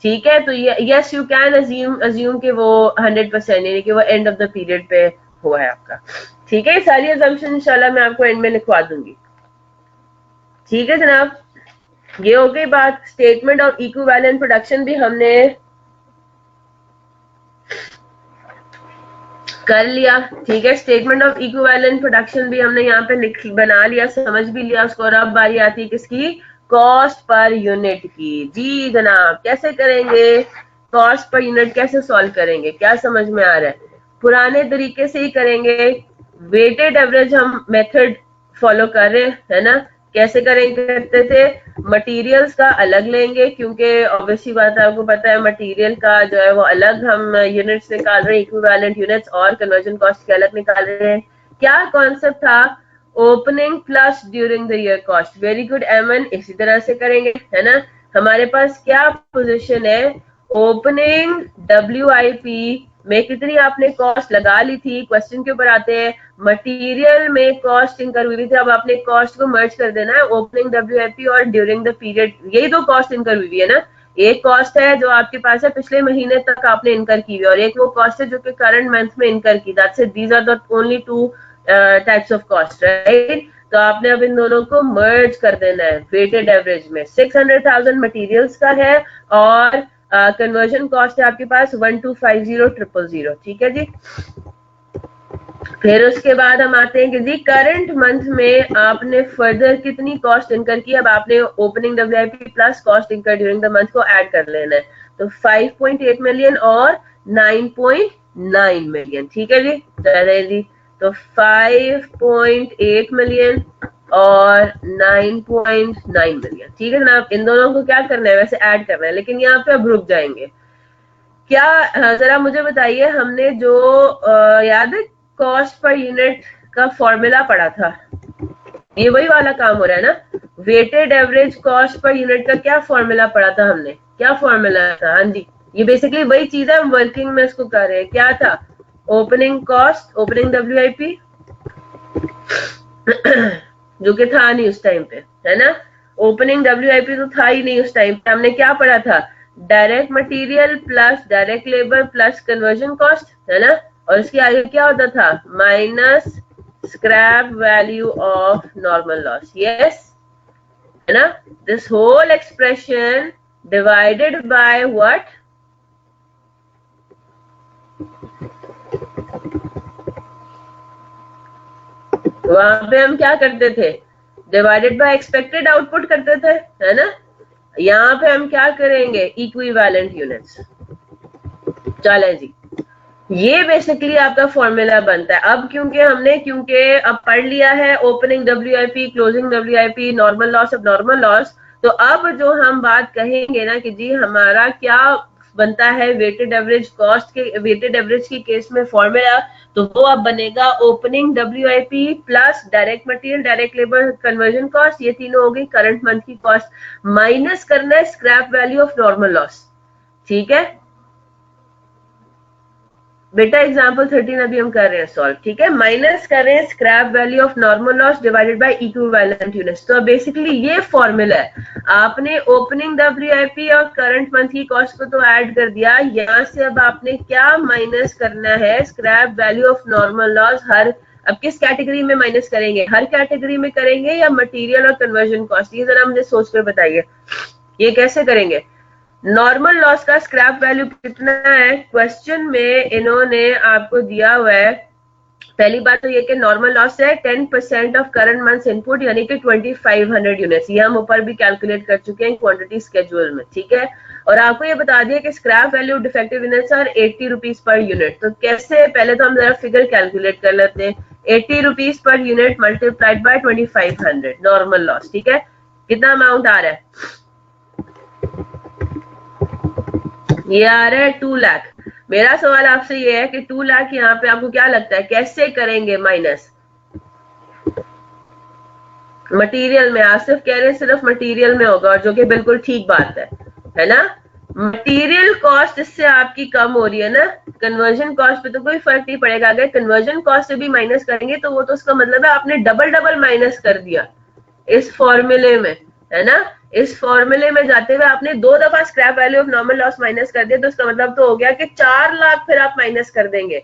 ठीक है। तो यस यू कैन अज्यूम कि वो 100% यानी कि वो एंड ऑफ द पीरियड पे हुआ है आपका। ठीक है, सारी अजम्पशन इंशाल्लाह मैं आपको एंड में लिखवा दूंगी। ठीक है जनाब, ये हो गई बात। स्टेटमेंट ऑफ इक्विवेलेंट प्रोडक्शन भी हमने कर लिया, ठीक है। स्टेटमेंट ऑफ इक्विवेलेंट प्रोडक्शन भी हमने यहाँ पे बना लिया, समझ भी लिया उसको। और अब बारी आती है किसकी, कॉस्ट पर यूनिट की। जी जनाब, कैसे करेंगे कॉस्ट पर यूनिट, कैसे सॉल्व करेंगे, क्या समझ में आ रहा है? पुराने तरीके से ही करेंगे, वेटेड एवरेज हम मेथड फॉलो कर रहे हैं, है ना। कैसे करेंगे, करते थे मटेरियल्स का अलग लेंगे, क्योंकि ऑब्वियसली बात है आपको पता है मटेरियल का जो है वो अलग हम यूनिट्स निकाल रहे हैं, इक्विवेलेंट यूनिट्स, और कन्वर्जन कॉस्ट के अलग निकाल रहे हैं। क्या कॉन्सेप्ट था, opening plus during the year cost. Very good एमन, इसी तरह से करेंगे, है ना। हमारे पास क्या पोजीशन है, ओपनिंग डब्ल्यूआईपी में कितनी आपने कॉस्ट लगा ली थी। क्वेश्चन के ऊपर आते हैं, मटेरियल में कॉस्ट इनकर हुई थी, अब आपने कॉस्ट को मर्ज कर देना है, ओपनिंग डब्ल्यूआईपी और ड्यूरिंग द पीरियड, यही दो कॉस्ट इनकर हुई है ना। एक कॉस्ट है जो आपके पास है पिछले महीने तक आपने इनकर की हुई, और एक वो कॉस्ट है जो कि करंट मंथ में इनकर की। That's it, these are the only two types of cost, right. तो आपने अब इन दोनों को मर्ज कर देना है वेटेड एवरेज में। 600,000 मटेरियल्स का है, और कन्वर्जन कॉस्ट है आपके पास 1250,000, ठीक है जी। फिर उसके बाद हम आते हैं कि जी करंट मंथ में आपने फर्दर कितनी कॉस्ट इनकर की, अब आपने opening WIP plus cost incur during the month को ऐड कर लेना है। तो 5.8 मिलियन और 9.9 मिलियन, ठीक है जी। चले जी, तो 5.8 मिलियन और 9.9 मिलियन, ठीक है जनाब। इन दोनों को क्या करना है, वैसे ऐड करना है, लेकिन यहाँ पे अब रुक जाएंगे। क्या जरा मुझे बताइए, हमने जो याद है कॉस्ट पर यूनिट का फॉर्मूला पढ़ा था, ये वही वाला काम हो रहा है ना। Weighted average cost per unit का क्या फॉर्मूला पढ़ा था हमने, क्या फॉर्मूला था? हाँ जी, ये बेसिकली वही चीज है, हम वर्किंग में इसको कर रहे हैं। क्या था? ओपनिंग कॉस्ट, ओपनिंग डब्ल्यूआईपी जो कि था नहीं उस टाइम पे, है ना। ओपनिंग डब्ल्यूआईपी तो था ही नहीं उस टाइम पे। हमने क्या पढ़ा था? Direct material plus direct labour plus conversion cost, है ना। और इसके आगे क्या होता था? Minus scrap value of normal loss, yes, है ना। This whole expression divided by what? वहां पे हम क्या करते थे? डिवाइडेड बाय एक्सपेक्टेड आउटपुट करते थे, है ना। यहाँ पे हम क्या करेंगे? Equivalent units. चले जी, ये बेसिकली आपका फॉर्मूला बनता है। अब क्योंकि अब पढ़ लिया है opening WIP, closing WIP, normal loss, अब नॉर्मल लॉस, तो अब जो हम बात कहेंगे ना कि जी हमारा क्या बनता है वेटेड एवरेज कॉस्ट के, वेटेड एवरेज की केस में फॉर्मूला, तो वो अब बनेगा opening WIP plus direct material direct labour conversion cost, ये तीनों हो गई करंट मंथ की कॉस्ट, माइनस करना है scrap value of normal loss, ठीक है बेटा। एग्जाम्पल 13 अभी हम कर रहे हैं सॉल्व, ठीक है। माइनस कर रहे हैं scrap value of normal loss divided by equivalent units. तो बेसिकली ये फॉर्मूला है। आपने ओपनिंग डब्ल्यूआईपी और करंट मंथ की कॉस्ट को तो ऐड कर दिया, यहां से अब आपने क्या माइनस करना है? Scrap value of normal loss. हर अब किस कैटेगरी में माइनस करेंगे? हर कैटेगरी में करेंगे या मटेरियल और कन्वर्जन कॉस्ट? ये जरा मुझे सोच कर बताइए, ये कैसे करेंगे? नॉर्मल लॉस का स्क्रैप वैल्यू कितना है? क्वेश्चन में इन्होंने आपको दिया हुआ है, पहली बात तो ये कि नॉर्मल लॉस है 10% ऑफ करंट मंथ इनपुट, यानी कि 2500 यूनिट्स। ये हम ऊपर भी कैलकुलेट कर चुके हैं क्वांटिटी स्केड्यूल में, ठीक है। और आपको ये बता दिया कि scrap value defective units are 80 rupees per unit. तो कैसे? पहले तो हम जरा फिगर कैलकुलेट कर लेते हैं। 80 rupees per unit multiplied by 2500 normal loss, ठीक है। कितना अमाउंट आ रहा है? ये आ रहा है 2 लाख। मेरा सवाल आपसे ये है कि 2 लाख यहाँ पे आपको क्या लगता है कैसे करेंगे माइनस? मटेरियल में, आसिफ कह रहे हैं सिर्फ मटेरियल में होगा, और जो कि बिल्कुल ठीक बात है ना। मटेरियल कॉस्ट इससे आपकी कम हो रही है ना, कन्वर्जन कॉस्ट पे तो कोई फर्क नहीं पड़ेगा। अगर कन्वर्जन कॉस्ट से भी माइनस करेंगे तो वो तो उसका मतलब है आपने डबल डबल माइनस कर दिया इस फॉर्मूले में, है ना। इस फॉर्मूले में जाते हुए आपने 2 दफा scrap value of normal loss minus कर दिया, तो उसका मतलब तो हो गया कि 4 लाख फिर आप माइनस कर देंगे।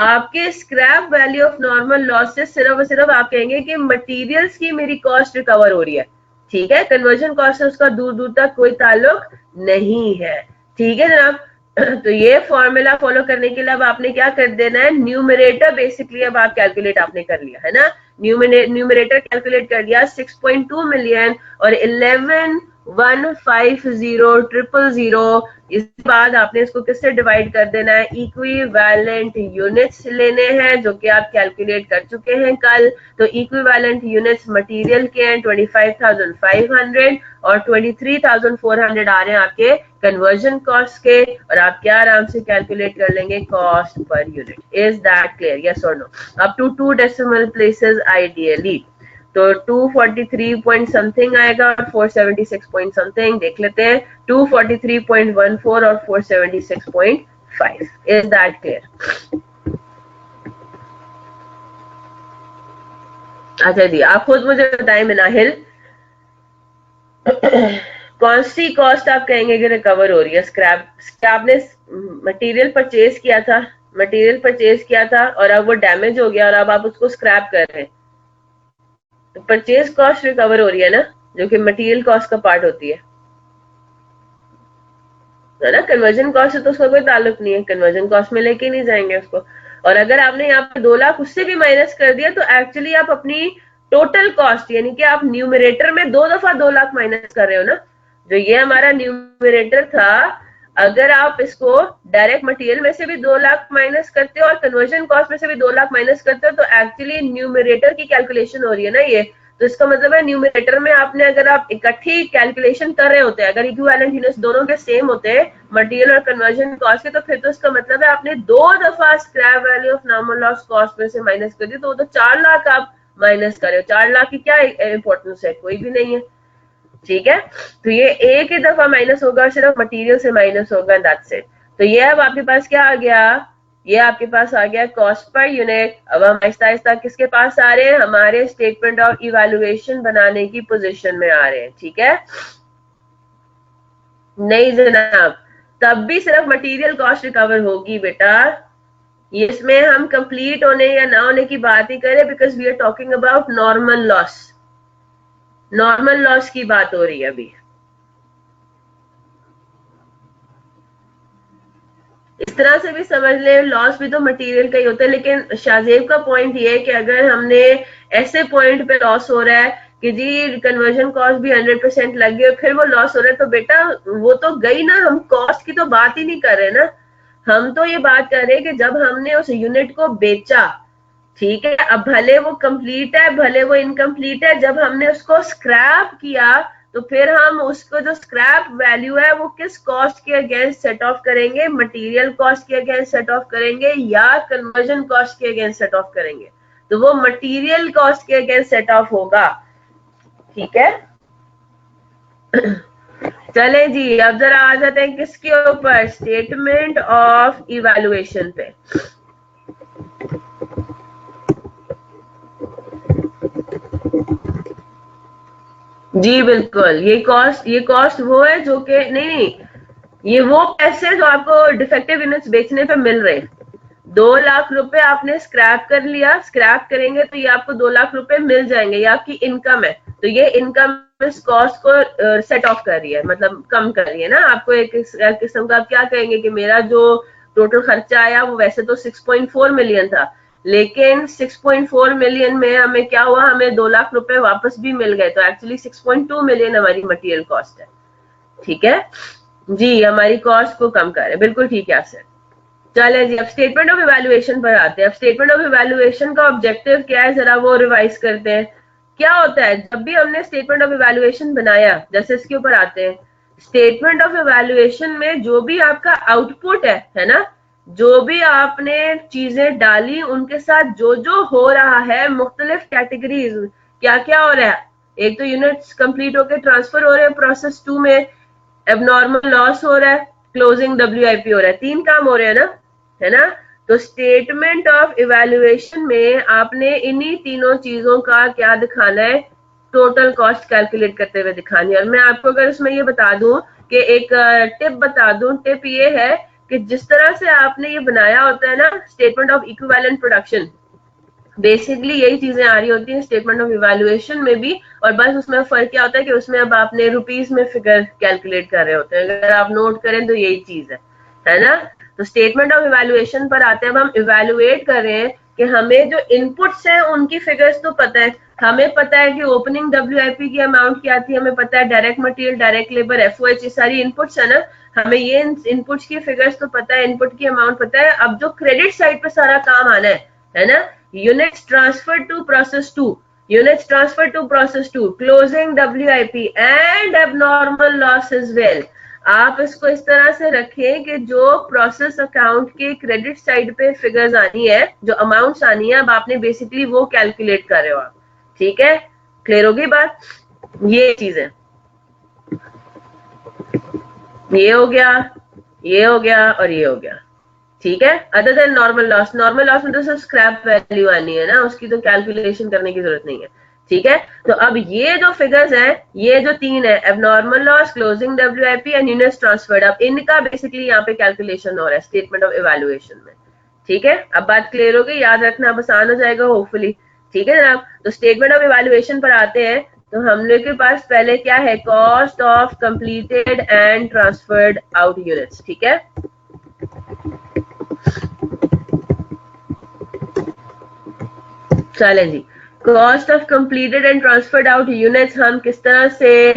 आपके scrap value of normal loss से सिर्फ और सिर्फ आप कहेंगे कि मटेरियल्स की मेरी कॉस्ट रिकवर हो रही है, ठीक है। कन्वर्जन कॉस्ट से उसका दूर दूर तक कोई ताल्लुक नहीं है, ठीक है जनाब। तो ये फॉर्मूला फॉलो करने के लिए अब आपने क्या कर देना है? न्यूमरेटर बेसिकली अब आप कैलकुलेट आपने कर लिया, है ना। न्यूमरेटर कैलकुलेट कर लिया 6.2 मिलियन और 11,150,000। इसके बाद आपने इसको किससे डिवाइड कर देना है? इक्विवेलेंट यूनिट्स लेने हैं, जो कि आप कैलकुलेट कर चुके हैं कल। तो इक्विवेलेंट यूनिट्स मटेरियल के हैं 25,500 और 23,400 आ रहे हैं आपके कन्वर्जन कॉस्ट के, और आप क्या आराम से कैलकुलेट कर लेंगे cost per unit. Is that clear? Yes और no? Up to 2 decimal places ideally. तो 243 पॉइंट समथिंग आएगा और 476 पॉइंट समथिंग, देख लेते हैं। 243.14 और 476.5। Is that clear? अच्छा जी, आप खुद मुझे बताएं मिनाहिल, कौन सी कॉस्ट आप कहेंगे कि रिकवर हो रही है? स्क्रैप, आपने मटेरियल परचेज किया था, मटेरियल परचेज किया था और अब वो डैमेज हो गया और अब आप उसको स्क्रैप कर रहे हैं, तो परचेज कॉस्ट रिकवर हो रही है ना, जो कि मटेरियल कॉस्ट का पार्ट होती है ना। कन्वर्जन कॉस्ट से तो उसका कोई ताल्लुक नहीं है, कन्वर्जन कॉस्ट में लेके नहीं जाएंगे उसको। और अगर आपने यहाँ पे 2 लाख उससे भी माइनस कर दिया तो एक्चुअली आप अपनी टोटल कॉस्ट यानी कि आप न्यूमरेटर में 2 दफा 2 लाख माइनस कर रहे हो ना। जो ये हमारा न्यूमरेटर था, अगर आप इसको डायरेक्ट मटेरियल में से भी 2 लाख माइनस करते हो और कन्वर्जन कॉस्ट में से भी 2 लाख माइनस करते हो तो एक्चुअली न्यूमरेटर की कैलकुलेशन हो रही है ना ये। तो इसका मतलब है न्यूमरेटर में आपने, अगर आप इकट्ठी कैलकुलेशन कर रहे होते हैं, अगर इक्विवेलेंट यूनिट्स दोनों के सेम होते हैं मटेरियल और कन्वर्जन कॉस्ट के, तो फिर तो इसका मतलब है आपने 2 दफा scrap value of normal loss cost में से माइनस कर दी, तो वो तो 4 लाख आप माइनस कर रहे हो। 4 लाख की क्या इंपॉर्टेंस है, कोई भी नहीं है। ठीक है, तो ये एक ही दफा माइनस होगा और सिर्फ मटेरियल से माइनस होगा, दैट्स इट। तो ये अब आपके पास क्या आ गया, ये आपके पास आ गया कॉस्ट पर यूनिट। अब हम आहिस्ता आहिस्ता किसके पास आ रहे हैं, हमारे स्टेटमेंट ऑफ इवैल्यूएशन बनाने की पोजीशन में आ रहे हैं। ठीक है, नहीं जनाब, तब भी सिर्फ मटेरियल कॉस्ट रिकवर होगी बेटा। इसमें हम कंप्लीट होने या ना होने की बात ही करें, because we are talking about normal loss. Normal loss की बात हो रही है अभी। इस तरह से भी समझ ले, लॉस भी तो मटेरियल का ही होता है। लेकिन शाहजेब का पॉइंट ये है कि अगर हमने ऐसे पॉइंट पे लॉस हो रहा है कि जी कन्वर्जन कॉस्ट भी 100% लग गई और फिर वो लॉस हो रहा है, तो बेटा वो तो गई ना, हम कॉस्ट की तो बात ही नहीं कर रहे ना। हम तो ये बात कर रहे हैं कि जब हमने उस यूनिट को बेचा, ठीक है, अब भले वो कंप्लीट है भले वो इनकम्प्लीट है, जब हमने उसको स्क्रैप किया तो फिर हम उसको जो स्क्रैप वैल्यू है वो किस कॉस्ट के अगेंस्ट सेट ऑफ करेंगे, मटेरियल कॉस्ट के अगेंस्ट सेट ऑफ करेंगे या कन्वर्जन कॉस्ट के अगेंस्ट सेट ऑफ करेंगे। तो वो मटेरियल कॉस्ट के अगेंस्ट सेट ऑफ होगा। ठीक है, चले जी, अब जरा आ जाते हैं किसके ऊपर, स्टेटमेंट ऑफ इवैल्यूएशन पे। जी बिल्कुल, ये कॉस्ट वो है जो कि नहीं, ये वो पैसे जो आपको डिफेक्टिव यूनिट्स बेचने पे मिल रहे हैं। 2 लाख रुपए आपने स्क्रैप कर लिया, स्क्रैप करेंगे तो ये आपको 2 लाख रुपए मिल जाएंगे, ये आपकी इनकम है। तो ये इनकम इस कॉस्ट को सेट ऑफ कर रही है, मतलब कम कर रही है ना। आपको एक किस्म का आप क्या कहेंगे कि मेरा जो टोटल खर्चा आया वो वैसे तो 6.4 मिलियन था, लेकिन 6.4 मिलियन में हमें क्या हुआ, हमें 2 लाख रुपए वापस भी मिल गए, तो एक्चुअली 6.2 मिलियन हमारी मटेरियल कॉस्ट है। ठीक है जी, हमारी कॉस्ट को कम कर रहे हैं, बिल्कुल ठीक है सर। चले जी, अब स्टेटमेंट ऑफ इवैल्यूएशन पर आते हैं। अब स्टेटमेंट ऑफ इवैल्यूएशन का ऑब्जेक्टिव क्या है, जरा वो रिवाइज करते हैं। क्या होता है जब भी हमने स्टेटमेंट ऑफ इवैल्यूएशन बनाया, जैसे इसके ऊपर आते हैं, स्टेटमेंट ऑफ इवैल्यूएशन में जो भी आपका आउटपुट है ना, जो भी आपने चीजें डाली उनके साथ जो जो हो रहा है, मुख्तलिफ कैटेगरीज, क्या क्या हो रहा है। एक तो यूनिट्स कंप्लीट होकर ट्रांसफर हो रहे हैं प्रोसेस 2 में, एबनॉर्मल लॉस हो रहा है, क्लोजिंग WIP हो रहा है, 3 काम हो रहे हैं ना, है ना। तो स्टेटमेंट ऑफ इवैल्यूएशन में आपने इन्हीं तीनों चीजों का क्या दिखाना है, टोटल कॉस्ट कैलकुलेट करते हुए दिखानी है। और मैं आपको अगर इसमें ये बता दूं कि एक टिप बता दूं, टिप ये है कि जिस तरह से आपने ये बनाया होता है ना statement of equivalent production, basically यही चीजें आ रही होती हैं स्टेटमेंट ऑफ इवैल्यूएशन में भी। और बस उसमें फर्क क्या होता है कि उसमें अब आपने रुपीस में फिगर कैलकुलेट कर रहे होते हैं, अगर आप नोट करें तो यही चीज है ना। तो स्टेटमेंट ऑफ इवैल्यूएशन पर आते हैं, अब हम इवैल्यूएट कर रहे हैं कि हमें जो इनपुट्स हैं उनकी फिगर्स तो पता है, हमें पता है कि ओपनिंग WIP की अमाउंट क्या थी, हमें पता है direct material, direct labour, FOH, ये सारी इनपुट्स है ना, हमें ये इनपुट्स की फिगर्स तो पता है, इनपुट की अमाउंट पता है। अब जो क्रेडिट साइड पे सारा काम आना है ना, units transferred to process 2, units transferred to process 2, closing WIP and abnormal loss as well। आप इसको इस तरह से रखें कि जो प्रोसेस अकाउंट के क्रेडिट साइड पे फिगर्स आनी है, जो अमाउंट्स आनी है, अब आपने बेसिकली वो कैलकुलेट कर रहे हो आप। ठीक है, क्लियर होगी बात, ये चीजें, ये हो गया, ये हो गया और ये हो गया। ठीक है, other than normal loss, normal loss में तो सिर्फ स्क्रैप वैल्यू आनी है ना, उसकी तो कैलकुलेशन करने की जरूरत नहीं है। ठीक है, तो अब ये जो फिगर्स हैं, ये जो 3 है, abnormal loss, closing WIP and units transferred, अब इनका बेसिकली यहाँ पे कैलकुलेशन हो रहा है स्टेटमेंट ऑफ इवैल्यूएशन में। ठीक है, अब बात क्लियर हो गई, याद रखना आसान हो जाएगा होपफुली। ठीक है जनाब, तो स्टेटमेंट ऑफ इवैल्यूएशन पर आते हैं। तो हम लोग के पास पहले क्या है, cost of completed and transferred out units. ठीक है, चले जी, cost of completed and transferred out units हम किस तरह से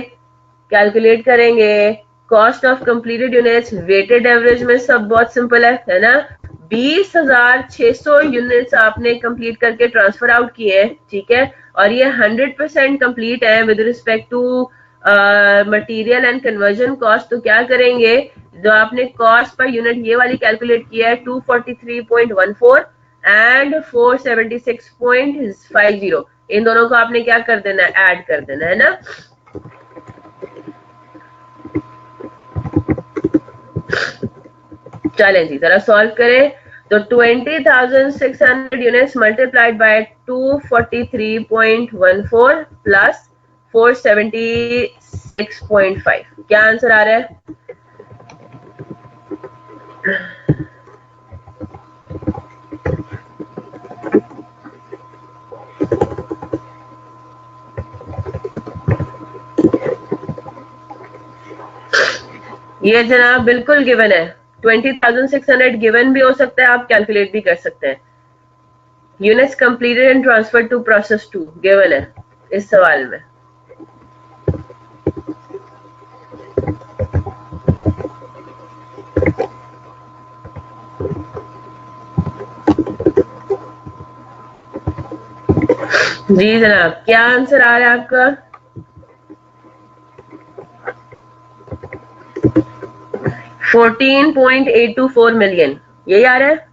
कैलकुलेट करेंगे? Cost of completed units weighted average में सब बहुत सिंपल है ना? 20,600 यूनिट्स आपने कंप्लीट करके ट्रांसफर आउट किए, ठीक है, और ये 100% कंप्लीट है with respect to material and conversion cost. तो क्या करेंगे, जो आपने कॉस्ट पर यूनिट ये वाली कैलकुलेट किया है 243.14 एंड 476.50, इन दोनों को आपने क्या कर देना है, ऐड कर देना है ना। चलें जी, जरा सॉल्व करें। तो 20,600 यूनिट्स मल्टीप्लाइड बाय 243.14 प्लस 476.5, क्या आंसर आ रहा है? ये जनाब बिल्कुल गिवन है, 20,600 गिवन भी हो सकता है, आप कैलकुलेट भी कर सकते हैं। Units completed and transfer to process 2 given है इस सवाल में। जी जनाब, क्या आंसर आ रहा है आपका? 14.824 मिलियन, यही आ रहा है?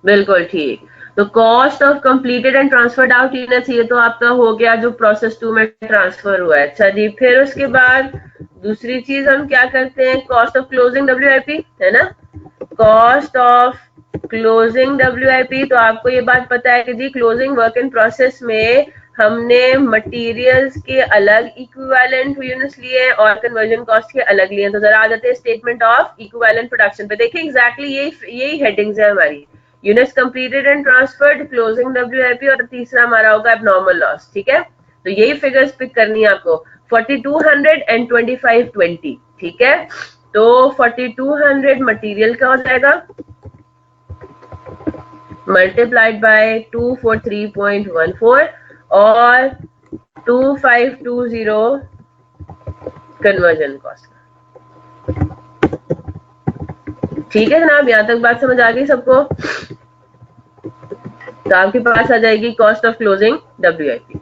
बिल्कुल ठीक। तो cost of completed and transferred out units, ये तो आपका हो गया जो प्रोसेस 2 में ट्रांसफर हुआ है। अच्छा जी, फिर उसके बाद दूसरी चीज हम क्या करते हैं, कॉस्ट ऑफ क्लोजिंग WIP, है ना। कॉस्ट ऑफ क्लोजिंग WIP, तो आपको ये बात पता है कि जी क्लोजिंग वर्क इन प्रोसेस में हमने मटेरियल्स के अलग इक्विवेलेंट यूनिट्स लिए और कन्वर्जन कॉस्ट के अलग लिए। तो जरा आ जाते हैं स्टेटमेंट ऑफ इक्विवेलेंट प्रोडक्शन पे। देखिए एग्जैक्टली यही हेडिंग्स है हमारी, units completed and transferred, closing WIP, और तीसरा हमारा होगा एबनॉर्मल लॉस, ठीक है। तो यही फिगर्स पिक करनी है आपको, 4200 एंड 2520, ठीक है। तो 4200 मटेरियल का हो जाएगा मल्टीप्लाइड बाय 243.14 और 2520 कन्वर्जन कॉस्ट। ठीक है जनाब, यहां तक बात समझ आ गई सबको? तो आपके पास आ जाएगी कॉस्ट ऑफ क्लोजिंग WIP।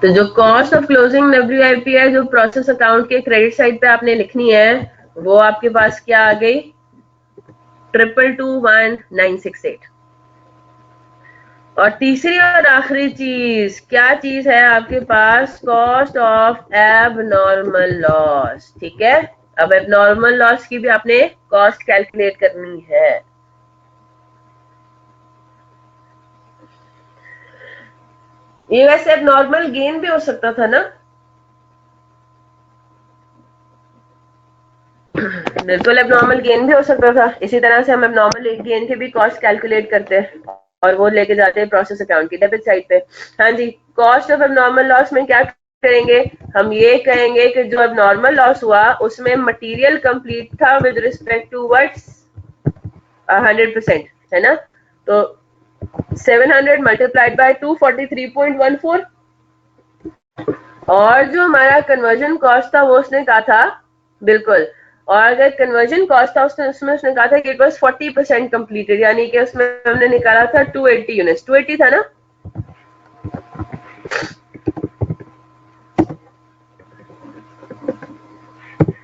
तो जो कॉस्ट ऑफ क्लोजिंग WIP है, जो प्रोसेस अकाउंट के क्रेडिट साइड पे आपने लिखनी है, वो आपके पास क्या आ गई, 2221968। और तीसरी और आखिरी चीज क्या चीज है आपके पास, कॉस्ट ऑफ एबनॉर्मल लॉस, ठीक है। अब एबनॉर्मल लॉस की भी आपने कॉस्ट कैलकुलेट करनी है। ये वैसे एबनॉर्मल गेन भी हो सकता था ना? बिल्कुल एबनॉर्मल गेन भी हो सकता था। इसी तरह से हम एबनॉर्मल गेन के भी कॉस्ट कैलकुलेट करते हैं और वो लेके जाते हैं प्रोसेस अकाउंट की डेबिट साइड पे। हाँ जी, कॉस्ट ऑफ एबनॉर्मल लॉस में क्या करेंगे, हम ये कहेंगे कि जो एबनॉर्मल लॉस हुआ उसमें मटेरियल कंप्लीट था विद रिस्पेक्ट टू व्हाट्स 100%, है ना। तो 700 मल्टीप्लाइड बाय 243.14, और जो हमारा कन्वर्जन कॉस्ट था वो उसने कहा था, बिल्कुल, और अगर कन्वर्जन कॉस्ट था उसमें उसने कहा था कि इट वाज 40% कंप्लीटेड, यानी कि उसमें हमने निकाला था 280 यूनिट्स, 280 था ना।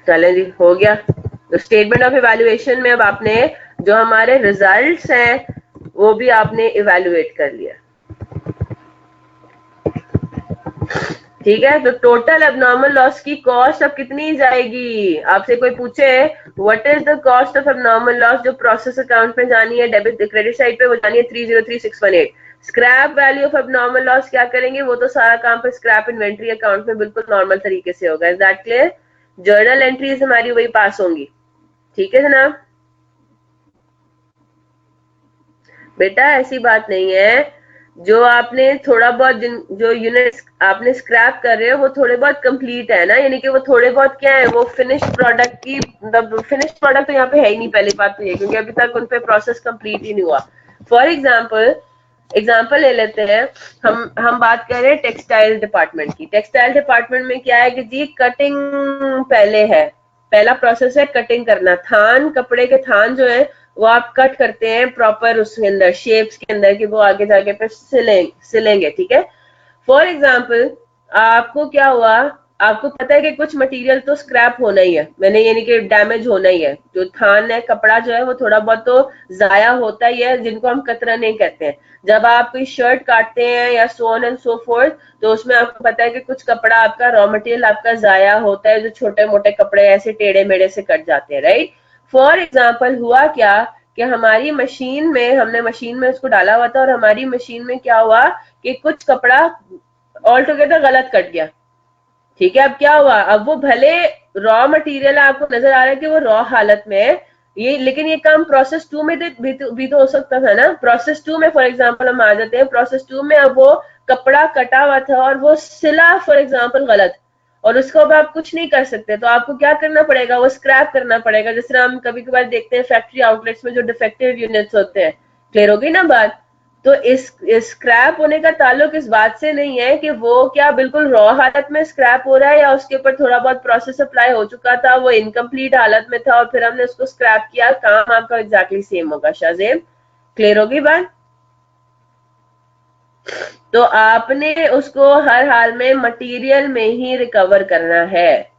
चले जी, हो गया। तो स्टेटमेंट ऑफ इवैल्यूएशन में अब आपने जो हमारे रिजल्ट्स हैं वो भी आपने इवैल्यूएट कर लिया, ठीक है। तो टोटल एबनॉर्मल लॉस की कॉस्ट अब कितनी जाएगी, आपसे कोई पूछे what is the cost of abnormal loss, जो प्रोसेस अकाउंट में जानी है, डेबिट क्रेडिट साइड पे वो जानी है 303618। Scrap value of abnormal loss क्या करेंगे, वो तो सारा काम पे स्क्रैप इन्वेंट्री अकाउंट में बिल्कुल नॉर्मल तरीके से होगा। Is that clear? Journal entries हमारी वही पास होंगी, ठीक है जनाब। बेटा ऐसी बात नहीं है, जो आपने थोड़ा बहुत जो यूनिट आपने स्क्रैप कर रहे हो वो थोड़े बहुत कंप्लीट है ना, यानी कि वो थोड़े बहुत क्या है, वो फिनिश्ड प्रोडक्ट की, मतलब फिनिश्ड प्रोडक्ट तो यहाँ पे है ही नहीं, पहली बात तो ये, क्योंकि अभी तक उन पे प्रोसेस कंप्लीट ही नहीं हुआ। फॉर एग्जाम्पल ले लेते हैं, हम बात कर रहे हैं टेक्सटाइल डिपार्टमेंट की। टेक्सटाइल डिपार्टमेंट में क्या है कि जी कटिंग पहले है, पहला प्रोसेस है कटिंग करना। थान, कपड़े के थान जो है वो आप कट करते हैं प्रॉपर उसके अंदर, शेप्स के अंदर, कि वो आगे जाके फिर सिलेंगे, ठीक है। फॉर एग्जाम्पल आपको क्या हुआ, आपको पता है कि कुछ मटेरियल तो स्क्रैप होना ही है, मैंने यानी कि डैमेज होना ही है, जो थान है, कपड़ा जो है वो थोड़ा बहुत तो जाया होता ही है, जिनको हम कतरा नहीं कहते हैं। जब आप कोई शर्ट काटते हैं या so on and so fourth, तो उसमें आपको पता है कि कुछ कपड़ा आपका, रॉ मटेरियल आपका जाया होता है, जो छोटे मोटे कपड़े ऐसे टेढ़े मेढ़े से कट जाते हैं, राइट। फॉर एग्जाम्पल हुआ क्या कि हमारी मशीन में, हमने मशीन में उसको डाला हुआ था, और हमारी मशीन में क्या हुआ कि कुछ कपड़ा ऑल टुगेदर गलत कट गया, ठीक है। अब क्या हुआ, अब वो भले रॉ मटेरियल आपको नजर आ रहा है कि वो रॉ हालत में है, ये, लेकिन ये काम प्रोसेस टू में भी तो हो सकता था ना। प्रोसेस टू में फॉर एग्जांपल हम आ जाते हैं, प्रोसेस टू में अब वो कपड़ा कटा हुआ था और वो सिला फॉर एग्जांपल गलत, और उसको अब आप कुछ नहीं कर सकते, तो आपको क्या करना पड़ेगा, वो स्क्रैप करना पड़ेगा। जिस तरह हम कभी कभार देखते हैं फैक्ट्री आउटलेट्स में जो डिफेक्टिव यूनिट्स होते हैं, क्लियर होगी ना बात। तो इस स्क्रैप होने का ताल्लुक इस बात से नहीं है कि वो क्या बिल्कुल रॉ हालत में स्क्रैप हो रहा है, या उसके ऊपर थोड़ा बहुत प्रोसेस अप्लाई हो चुका था, वो इनकम्प्लीट हालत में था और फिर हमने उसको स्क्रैप किया, काम आपका एग्जैक्टली सेम होगा। शाहजेब, क्लियर होगी बात। तो आपने उसको हर हाल में मटेरियल में ही रिकवर करना है।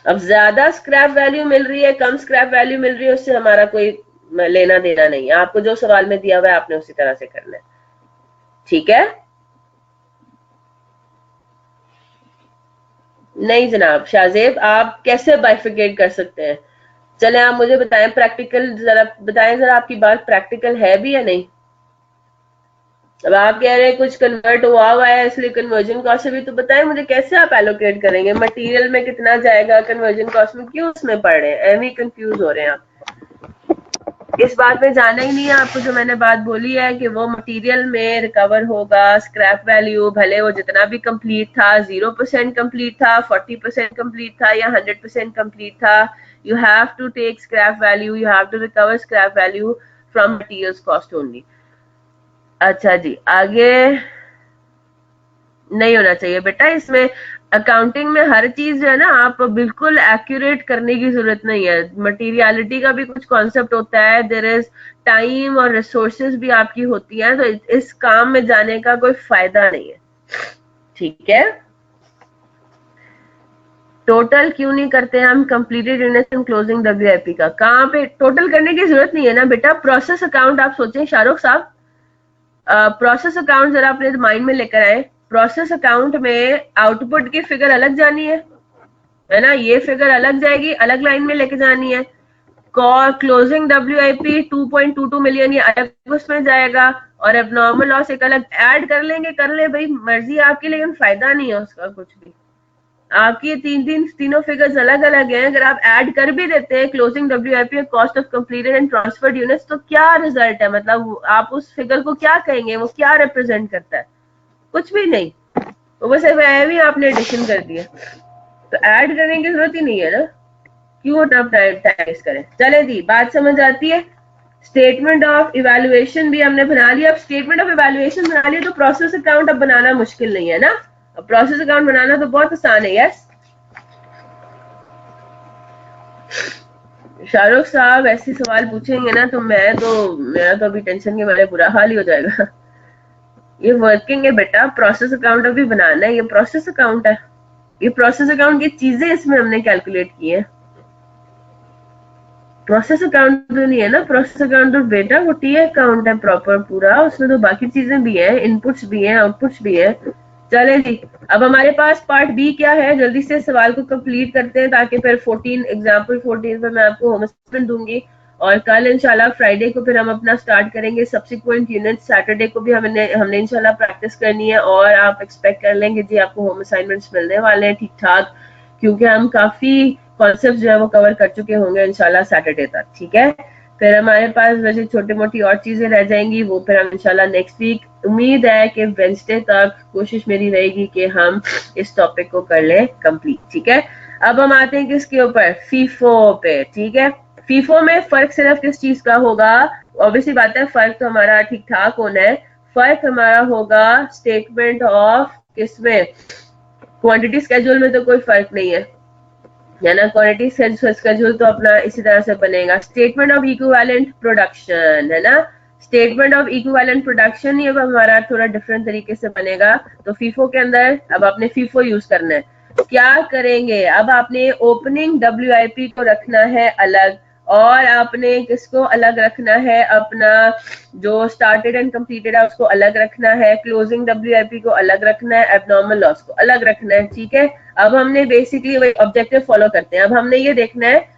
अब ज्यादा स्क्रैप वैल्यू मिल रही है, कम स्क्रैप वैल्यू मिल रही है, उससे हमारा कोई लेना देना नहीं है। आपको जो सवाल में दिया हुआ है आपने उसी तरह से करना है, ठीक है। नहीं जनाब, शाहजेब आप कैसे बाइफिकेट कर सकते हैं? चले आप मुझे बताएं, प्रैक्टिकल जरा बताएं, जरा आपकी बात प्रैक्टिकल है भी या नहीं। अब आप कह रहे हैं कुछ कन्वर्ट हुआ है इसलिए कन्वर्जन कॉस्ट से भी तो बताएं मुझे, कैसे आप एलोकेट करेंगे, मटेरियल में कितना जाएगा, कन्वर्जन कॉस्ट में क्यों उसमें पड़ रहे हैं, एम ही कंफ्यूज हो रहे हैं आप। इस बात में जाना ही नहीं है आपको, जो मैंने बात बोली है कि वो मटेरियल में रिकवर होगा। स्क्रैप वैल्यू भले वो जितना भी कंप्लीट था, 0% कंप्लीट था, 40% कंप्लीट था, या 100% कंप्लीट था, you have to take scrap value, you have to recover scrap value from materials cost only. अच्छा जी, आगे नहीं होना चाहिए बेटा इसमें। अकाउंटिंग में हर चीज जो है ना, आप बिल्कुल एक्यूरेट करने की जरूरत नहीं है। मटीरियलिटी का भी कुछ कॉन्सेप्ट होता है, देयर इज टाइम और रिसोर्सेज भी आपकी होती है, तो इस काम में जाने का कोई फायदा नहीं है, ठीक है। टोटल क्यों नहीं करते हम completed units and closing WIP का? कहाँ पे टोटल करने की जरूरत नहीं है ना बेटा। प्रोसेस अकाउंट आप सोचें शाहरुख साहब, प्रोसेस अकाउंट जरा अपने माइंड में लेकर आए। प्रोसेस अकाउंट में आउटपुट की फिगर अलग जानी है ना, ये फिगर अलग जाएगी, अलग लाइन में लेके जानी है। क्लोजिंग डब्ल्यूआईपी 2.22 मिलियन ये अलग उसमें जाएगा, और अब नॉर्मल लॉस एक अलग ऐड कर लेंगे, कर ले भाई, मर्जी आपकी, लेकिन फायदा नहीं है उसका कुछ भी। आपकी तीनों फिगर्स अलग अलग हैं, अगर आप ऐड कर भी देते हैं क्लोजिंग डब्ल्यूआईपी और cost of completed and transferred units, तो क्या रिजल्ट है, मतलब आप उस फिगर को क्या कहेंगे, वो क्या रिप्रेजेंट करता है? कुछ भी नहीं, वो बस भी आपने एडिशन कर दिया, तो ऐड करने की जरूरत ही नहीं है ना, क्यों टफ टाइम करें। चले जी, बात समझ आती है। स्टेटमेंट ऑफ इवेल्युएशन भी हमने बना लिया। अब स्टेटमेंट ऑफ इवेल्युएशन बना लिया तो प्रोसेस अकाउंट अब बनाना मुश्किल नहीं है ना। अब प्रोसेस अकाउंट बनाना तो बहुत आसान है। यस शाहरुख साहब, ऐसे सवाल पूछेंगे ना तो मेरा तो अभी टेंशन के मारे बुरा हाल ही हो जाएगा। ये वर्किंग है बेटा, प्रोसेस अकाउंट अभी बनाना है, ये प्रोसेस अकाउंट है, ये प्रोसेस अकाउंट की चीजें इसमें हमने कैलकुलेट की है। प्रोसेस अकाउंट तो नहीं है ना, प्रोसेस अकाउंट तो बेटा वो टी अकाउंट है प्रॉपर पूरा, उसमें तो बाकी चीजें भी है, इनपुट्स भी है, आउटपुट्स भी है। चले जी, अब हमारे पास पार्ट बी क्या है, जल्दी से सवाल को कंप्लीट करते हैं, ताकि फिर 14 पे मैं आपको होम असाइनमेंट दूंगी, और कल इंशाल्लाह फ्राइडे को फिर हम अपना स्टार्ट करेंगे सब्सिक्वेंट यूनिट। सैटरडे को भी हमने इंशाल्लाह प्रैक्टिस करनी है, और आप एक्सपेक्ट कर लेंगे जी आपको होम असाइनमेंट्स मिलने वाले हैं ठीक ठाक, क्योंकि हम काफी कॉन्सेप्ट जो है वो कवर कर चुके होंगे इंशाल्लाह सैटरडे तक, ठीक है। फिर हमारे पास वैसे छोटी मोटी और चीजें रह जाएंगी, वो फिर हम इंशाल्लाह नेक्स्ट वीक, उम्मीद है कि वेंसडे तक कोशिश मेरी रहेगी कि हम इस टॉपिक को कर ले कंप्लीट, ठीक है। अब हम आते हैं किसके ऊपर, फीफो पे, ठीक है। फीफो में फर्क सिर्फ किस चीज का होगा, ऑब्वियसली बात है फर्क तो हमारा ठीक ठाक होना है, फर्क हमारा होगा स्टेटमेंट ऑफ किसमें, क्वांटिटी स्केड्यूल में तो कोई फर्क नहीं है ना, क्वांटिटी स्केड्यूल तो अपना इसी तरह से बनेगा। स्टेटमेंट ऑफ इक्विवेलेंट प्रोडक्शन है ना, स्टेटमेंट ऑफ इक्विवेलेंट प्रोडक्शन ये हमारा थोड़ा डिफरेंट तरीके से बनेगा। तो फीफो के अंदर अब आपने फीफो यूज करना है, क्या करेंगे, अब आपने ओपनिंग WIP को रखना है अलग, और आपने किसको अलग रखना है, अपना जो स्टार्टेड एंड कंप्लीटेड है उसको अलग रखना है, क्लोजिंग WIP को अलग रखना है, एबनॉर्मल लॉस को अलग रखना है, ठीक है। अब हमने बेसिकली वही ऑब्जेक्टिव फॉलो करते हैं। अब हमने ये देखना है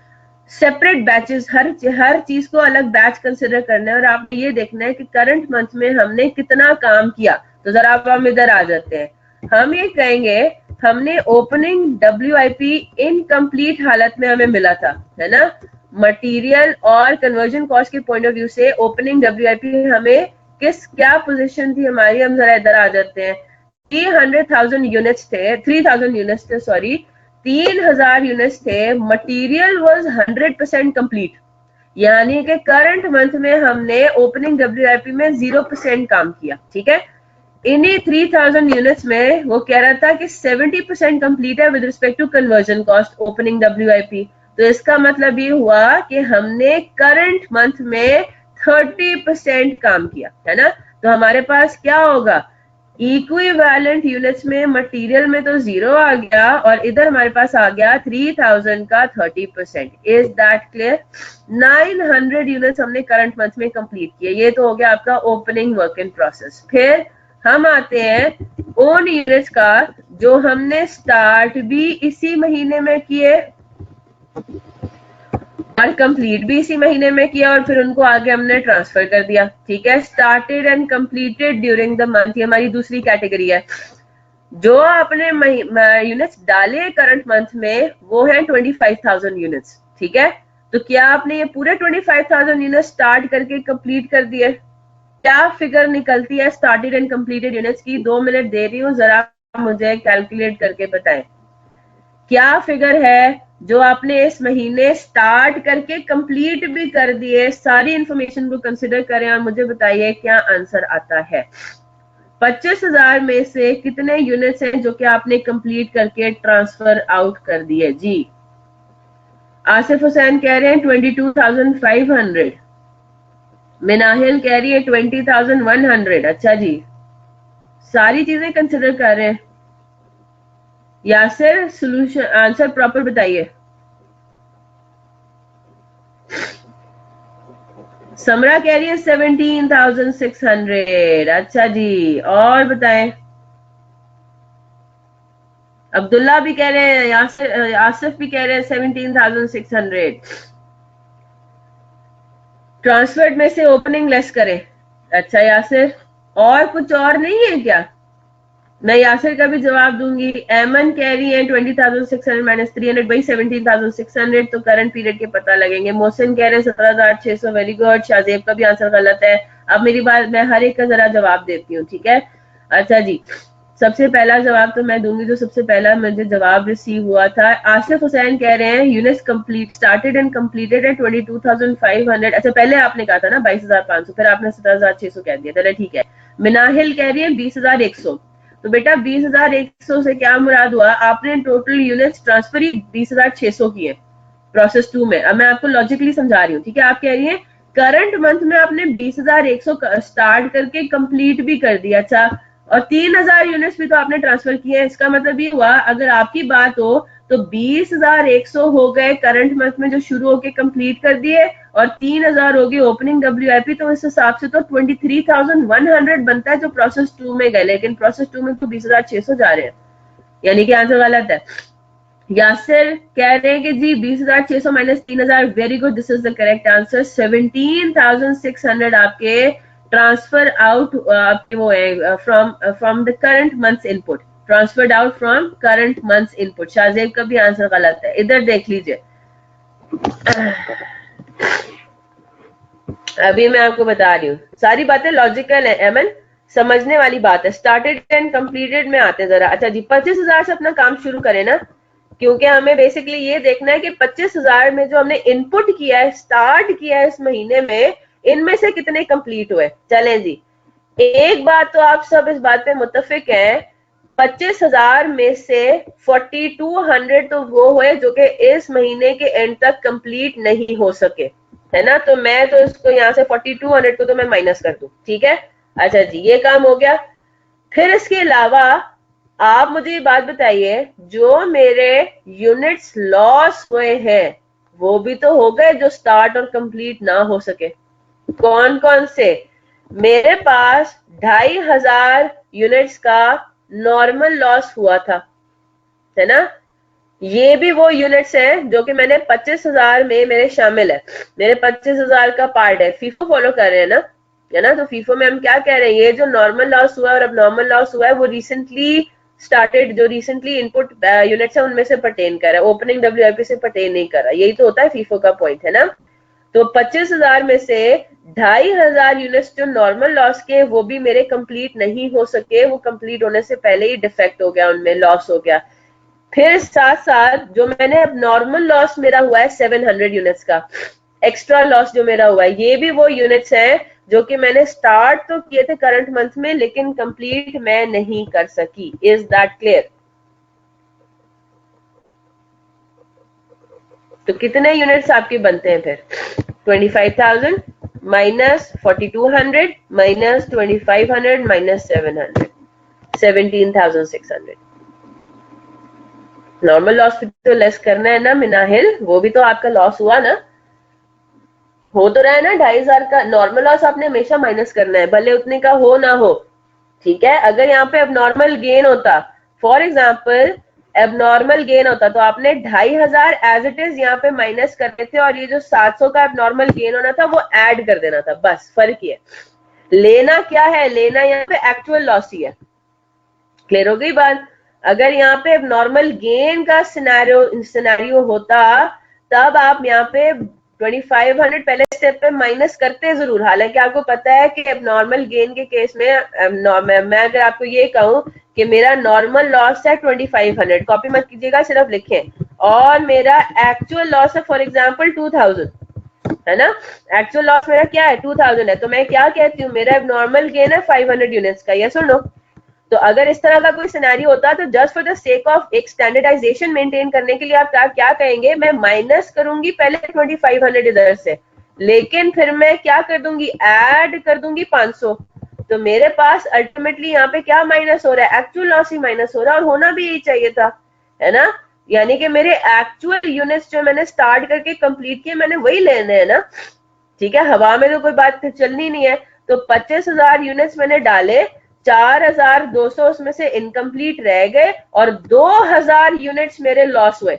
सेपरेट बैचेस, हर चीज को अलग बैच कंसिडर करना है, और आपने ये देखना है कि करंट मंथ में हमने कितना काम किया। तो जरा अब हम इधर आ जाते हैं, हम ये कहेंगे हमने ओपनिंग WIP इनकम्प्लीट हालत में हमें मिला था, है ना, मटेरियल और कन्वर्जन कॉस्ट के पॉइंट ऑफ व्यू से ओपनिंग WIP हमें क्या पोजीशन थी हमारी, हम जरा इधर आ जाते हैं। 300,000 यूनिट्स थे, 3000 यूनिट्स थे, सॉरी 3000 यूनिट्स थे, मटेरियल वाज 100% कंप्लीट, यानी कि करंट मंथ में हमने ओपनिंग WIP में 0% काम किया, ठीक है। इन्हीं 3000 यूनिट्स में वो कह रहा था कि 70% कंप्लीट है with respect to conversion cost opening WIP। तो इसका मतलब ये हुआ कि हमने करंट मंथ में 30% काम किया, है ना। तो हमारे पास क्या होगा, इक्विवेलेंट यूनिट्स में मटेरियल में तो 0 आ गया, और इधर हमारे पास आ गया 3000 का 30%। Is that clear. 900 यूनिट्स हमने करंट मंथ में कंप्लीट किए, ये तो हो गया आपका ओपनिंग वर्क इन प्रोसेस। फिर हम आते हैं ओन यूनिट्स का, जो हमने स्टार्ट भी इसी महीने में किए और कंप्लीट भी इसी महीने में किया, और फिर उनको आगे हमने ट्रांसफर कर दिया, ठीक है। Started and completed during the month, ये हमारी दूसरी कैटेगरी है। जो आपने यूनिट्स डाले करंट मंथ में वो है 25,000 यूनिट्स, ठीक है। तो क्या आपने ये पूरे 25,000 यूनिट्स स्टार्ट करके कंप्लीट कर दिए, क्या फिगर निकलती है स्टार्टेड एंड कंप्लीटेड यूनिट्स की, 2 मिनट दे रही हूँ, जरा मुझे कैलकुलेट करके बताएं क्या फिगर है जो आपने इस महीने स्टार्ट करके कंप्लीट भी कर दिए। सारी इंफॉर्मेशन को कंसिडर करें और मुझे बताइए क्या आंसर आता है। 25,000 में से कितने यूनिट्स हैं जो कि आपने कंप्लीट करके ट्रांसफर आउट कर दिए जी। आसिफ हुसैन कह रहे हैं 22,500, मिनाहिल कह रही है 20,100। अच्छा जी, सारी चीजें कंसिडर कर रहे हैं। यासिर सोल्यूशन आंसर प्रॉपर बताइए। समरा कह रही है 17,600। अच्छा जी, और बताएं। अब्दुल्ला भी कह रहे हैं, यासिर आसिफ भी कह रहे हैं 17,600। ट्रांसफर्ड में से ओपनिंग लेस करें। अच्छा यासिर, और कुछ और नहीं है क्या? मैं यासिर का भी जवाब दूंगी। एमन कह रही है 20,600 माइनस 300 भाई 17,600, तो करंट पीरियड के पता लगेंगे। मोहसिन कह रहे हैं 17,600, वेरी गुड। शाहजेब का भी आंसर गलत है। अब मेरी बात, मैं हर एक का जरा जवाब देती हूँ, ठीक है। अच्छा जी, सबसे पहला जवाब तो मैं दूंगी, जो सबसे पहला मुझे जवाब रिसीव हुआ था। आसिफ हुसैन कह रहे हैं units complete started and completed है 22,500। अच्छा, पहले आपने कहा था ना 22,500, फिर आपने 17,600 कह दिया, चलो ठीक है। मिनाहिल कह रही है 20,100। तो बेटा 20,100 से क्या मुराद हुआ, आपने टोटल यूनिट्स ट्रांसफर ही 20,600 किए प्रोसेस 2 में। अब मैं आपको लॉजिकली समझा रही हूँ, ठीक है। आप कह रही है करंट मंथ में आपने 20,100 स्टार्ट करके कंप्लीट भी कर दिया। अच्छा, और 3,000 यूनिट्स भी तो आपने ट्रांसफर किए हैं। इसका मतलब ये हुआ, अगर आपकी बात हो तो 20,100 हो गए करंट मंथ में जो शुरू होके कंप्लीट कर दिए, और 3,000 हो गए ओपनिंग WIP। तो इस हिसाब से तो 23,100 बनता है जो प्रोसेस 2 में गए, लेकिन प्रोसेस 2 में तो 20,600 जा रहे हैं, यानी कि आंसर गलत है। यासिर कह रहे हैं कि जी 20,600 minus 3,000, very good, this is the correct answer. 17,600 आपके ट्रांसफर आउट आपके वो है from the current months input, transferred out from current months input. Shahzeb का भी आंसर गलत है, इधर देख लीजिए। अभी मैं आपको बता रही हूँ, सारी बातें लॉजिकल है एमन, समझने वाली बात है। स्टार्टेड एंड कंप्लीटेड में आते हैं जरा। अच्छा जी, 25,000 से अपना काम शुरू करें ना, क्योंकि हमें बेसिकली ये देखना है कि 25,000 में जो हमने इनपुट किया है, स्टार्ट किया है इस महीने में, इनमें से कितने कंप्लीट हुए। चलें जी, एक बात तो आप सब इस बात पे मुत्तफिक हैं, 25,000 में से 4200 तो वो हुए जो कि इस महीने के एंड तक कंप्लीट नहीं हो सके, है ना। तो मैं तो इसको यहाँ से 4200 को तो मैं माइनस कर दूं, ठीक है। अच्छा जी, ये काम हो गया। फिर इसके अलावा आप मुझे ये बात बताइए, जो मेरे यूनिट्स लॉस हुए हैं वो भी तो हो गए जो स्टार्ट और कंप्लीट ना हो सके। कौन कौन से? मेरे पास 2,500 यूनिट्स का नॉर्मल लॉस हुआ था, है ना। ये भी वो यूनिट्स हैं जो कि मैंने 25,000 में मेरे शामिल है, मेरे 25,000 का पार्ट है। फीफो फॉलो कर रहे हैं ना, है ना। तो फीफो में हम क्या कह रहे हैं, ये जो नॉर्मल लॉस हुआ है और अब नॉर्मल लॉस हुआ है वो रिसेंटली स्टार्टेड, जो रिसेंटली इनपुट यूनिट्स है उनमें से पर्टेन कर रहा है, ओपनिंग डब्ल्यूआईपी से पर्टेन नहीं कर रहा। यही तो होता है फीफो का पॉइंट, है ना। तो 25,000 में से 2,500 यूनिट्स जो नॉर्मल लॉस के, वो भी मेरे कंप्लीट नहीं हो सके, वो कंप्लीट होने से पहले ही डिफेक्ट हो गया, उनमें लॉस हो गया। फिर साथ साथ जो मैंने अब नॉर्मल लॉस मेरा हुआ है 700 यूनिट्स का, एक्स्ट्रा लॉस जो मेरा हुआ है, ये भी वो यूनिट्स हैं जो कि मैंने स्टार्ट तो किए थे करंट मंथ में लेकिन कंप्लीट मैं नहीं कर सकी। Is that clear? तो कितने यूनिट्स आपके बनते हैं फिर? 25,000 minus 4,200 minus 2,500 minus 700, 17,600। Normal loss तो लेस करना है ना मिनाहिल, वो भी तो आपका लॉस हुआ ना, हो तो रहा है ना। 2,500 का नॉर्मल लॉस आपने हमेशा माइनस करना है, भले उतने का हो ना हो, ठीक है। अगर यहाँ पे अब नॉर्मल गेन होता, फॉर एग्जाम्पल अब नॉर्मल गेन होता, तो आपने 2,500 एज इट इज यहाँ पे माइनस करने थे और ये जो 700 का अब नॉर्मल गेन होना था वो ऐड कर देना था, बस फर्क ही है। लेना क्या है, लेना यहाँ पे एक्चुअल लॉस ही है। क्लियर हो गई बात? अगर यहाँ पे नॉर्मल गेन का सिनेरियो होता, तब आप यहाँ पे 2,500 पहले स्टेप पे माइनस करते जरूर। हालांकि आपको पता है कि अब नॉर्मल गेन के केस में मैं अगर आपको ये कहूं कि मेरा नॉर्मल लॉस है 2,500, कॉपी मत कीजिएगा, सिर्फ लिखें, और मेरा एक्चुअल लॉस है फॉर एग्जाम्पल 2,000, है ना। एक्चुअल लॉस मेरा क्या है, 2,000 है, तो मैं क्या कहती हूँ, मेरा नॉर्मल गेन है 500 यूनिट्स का, यस और नो। तो अगर इस तरह का कोई सिनेरियो होता तो just for the sake of एक स्टैंडर्डाइजेशन मेंटेन करने के लिए आप क्या कहेंगे, मैं माइनस करूंगी पहले 2,500 इधर से, लेकिन फिर मैं क्या कर दूंगी, ऐड कर दूंगी 500। तो मेरे पास अल्टीमेटली यहाँ पे क्या माइनस हो रहा है, एक्चुअल लॉस ही माइनस हो रहा है, और होना भी यही चाहिए था, है ना। यानी कि मेरे एक्चुअल यूनिट्स जो मैंने स्टार्ट करके कंप्लीट किए मैंने वही लेने हैं ना, ठीक है। हवा में तो कोई बात चलनी नहीं है। तो 25,000 यूनिट्स मैंने डाले, 4,200 उसमें से इनकम्प्लीट रह गए और 2,000 यूनिट्स मेरे लॉस हुए,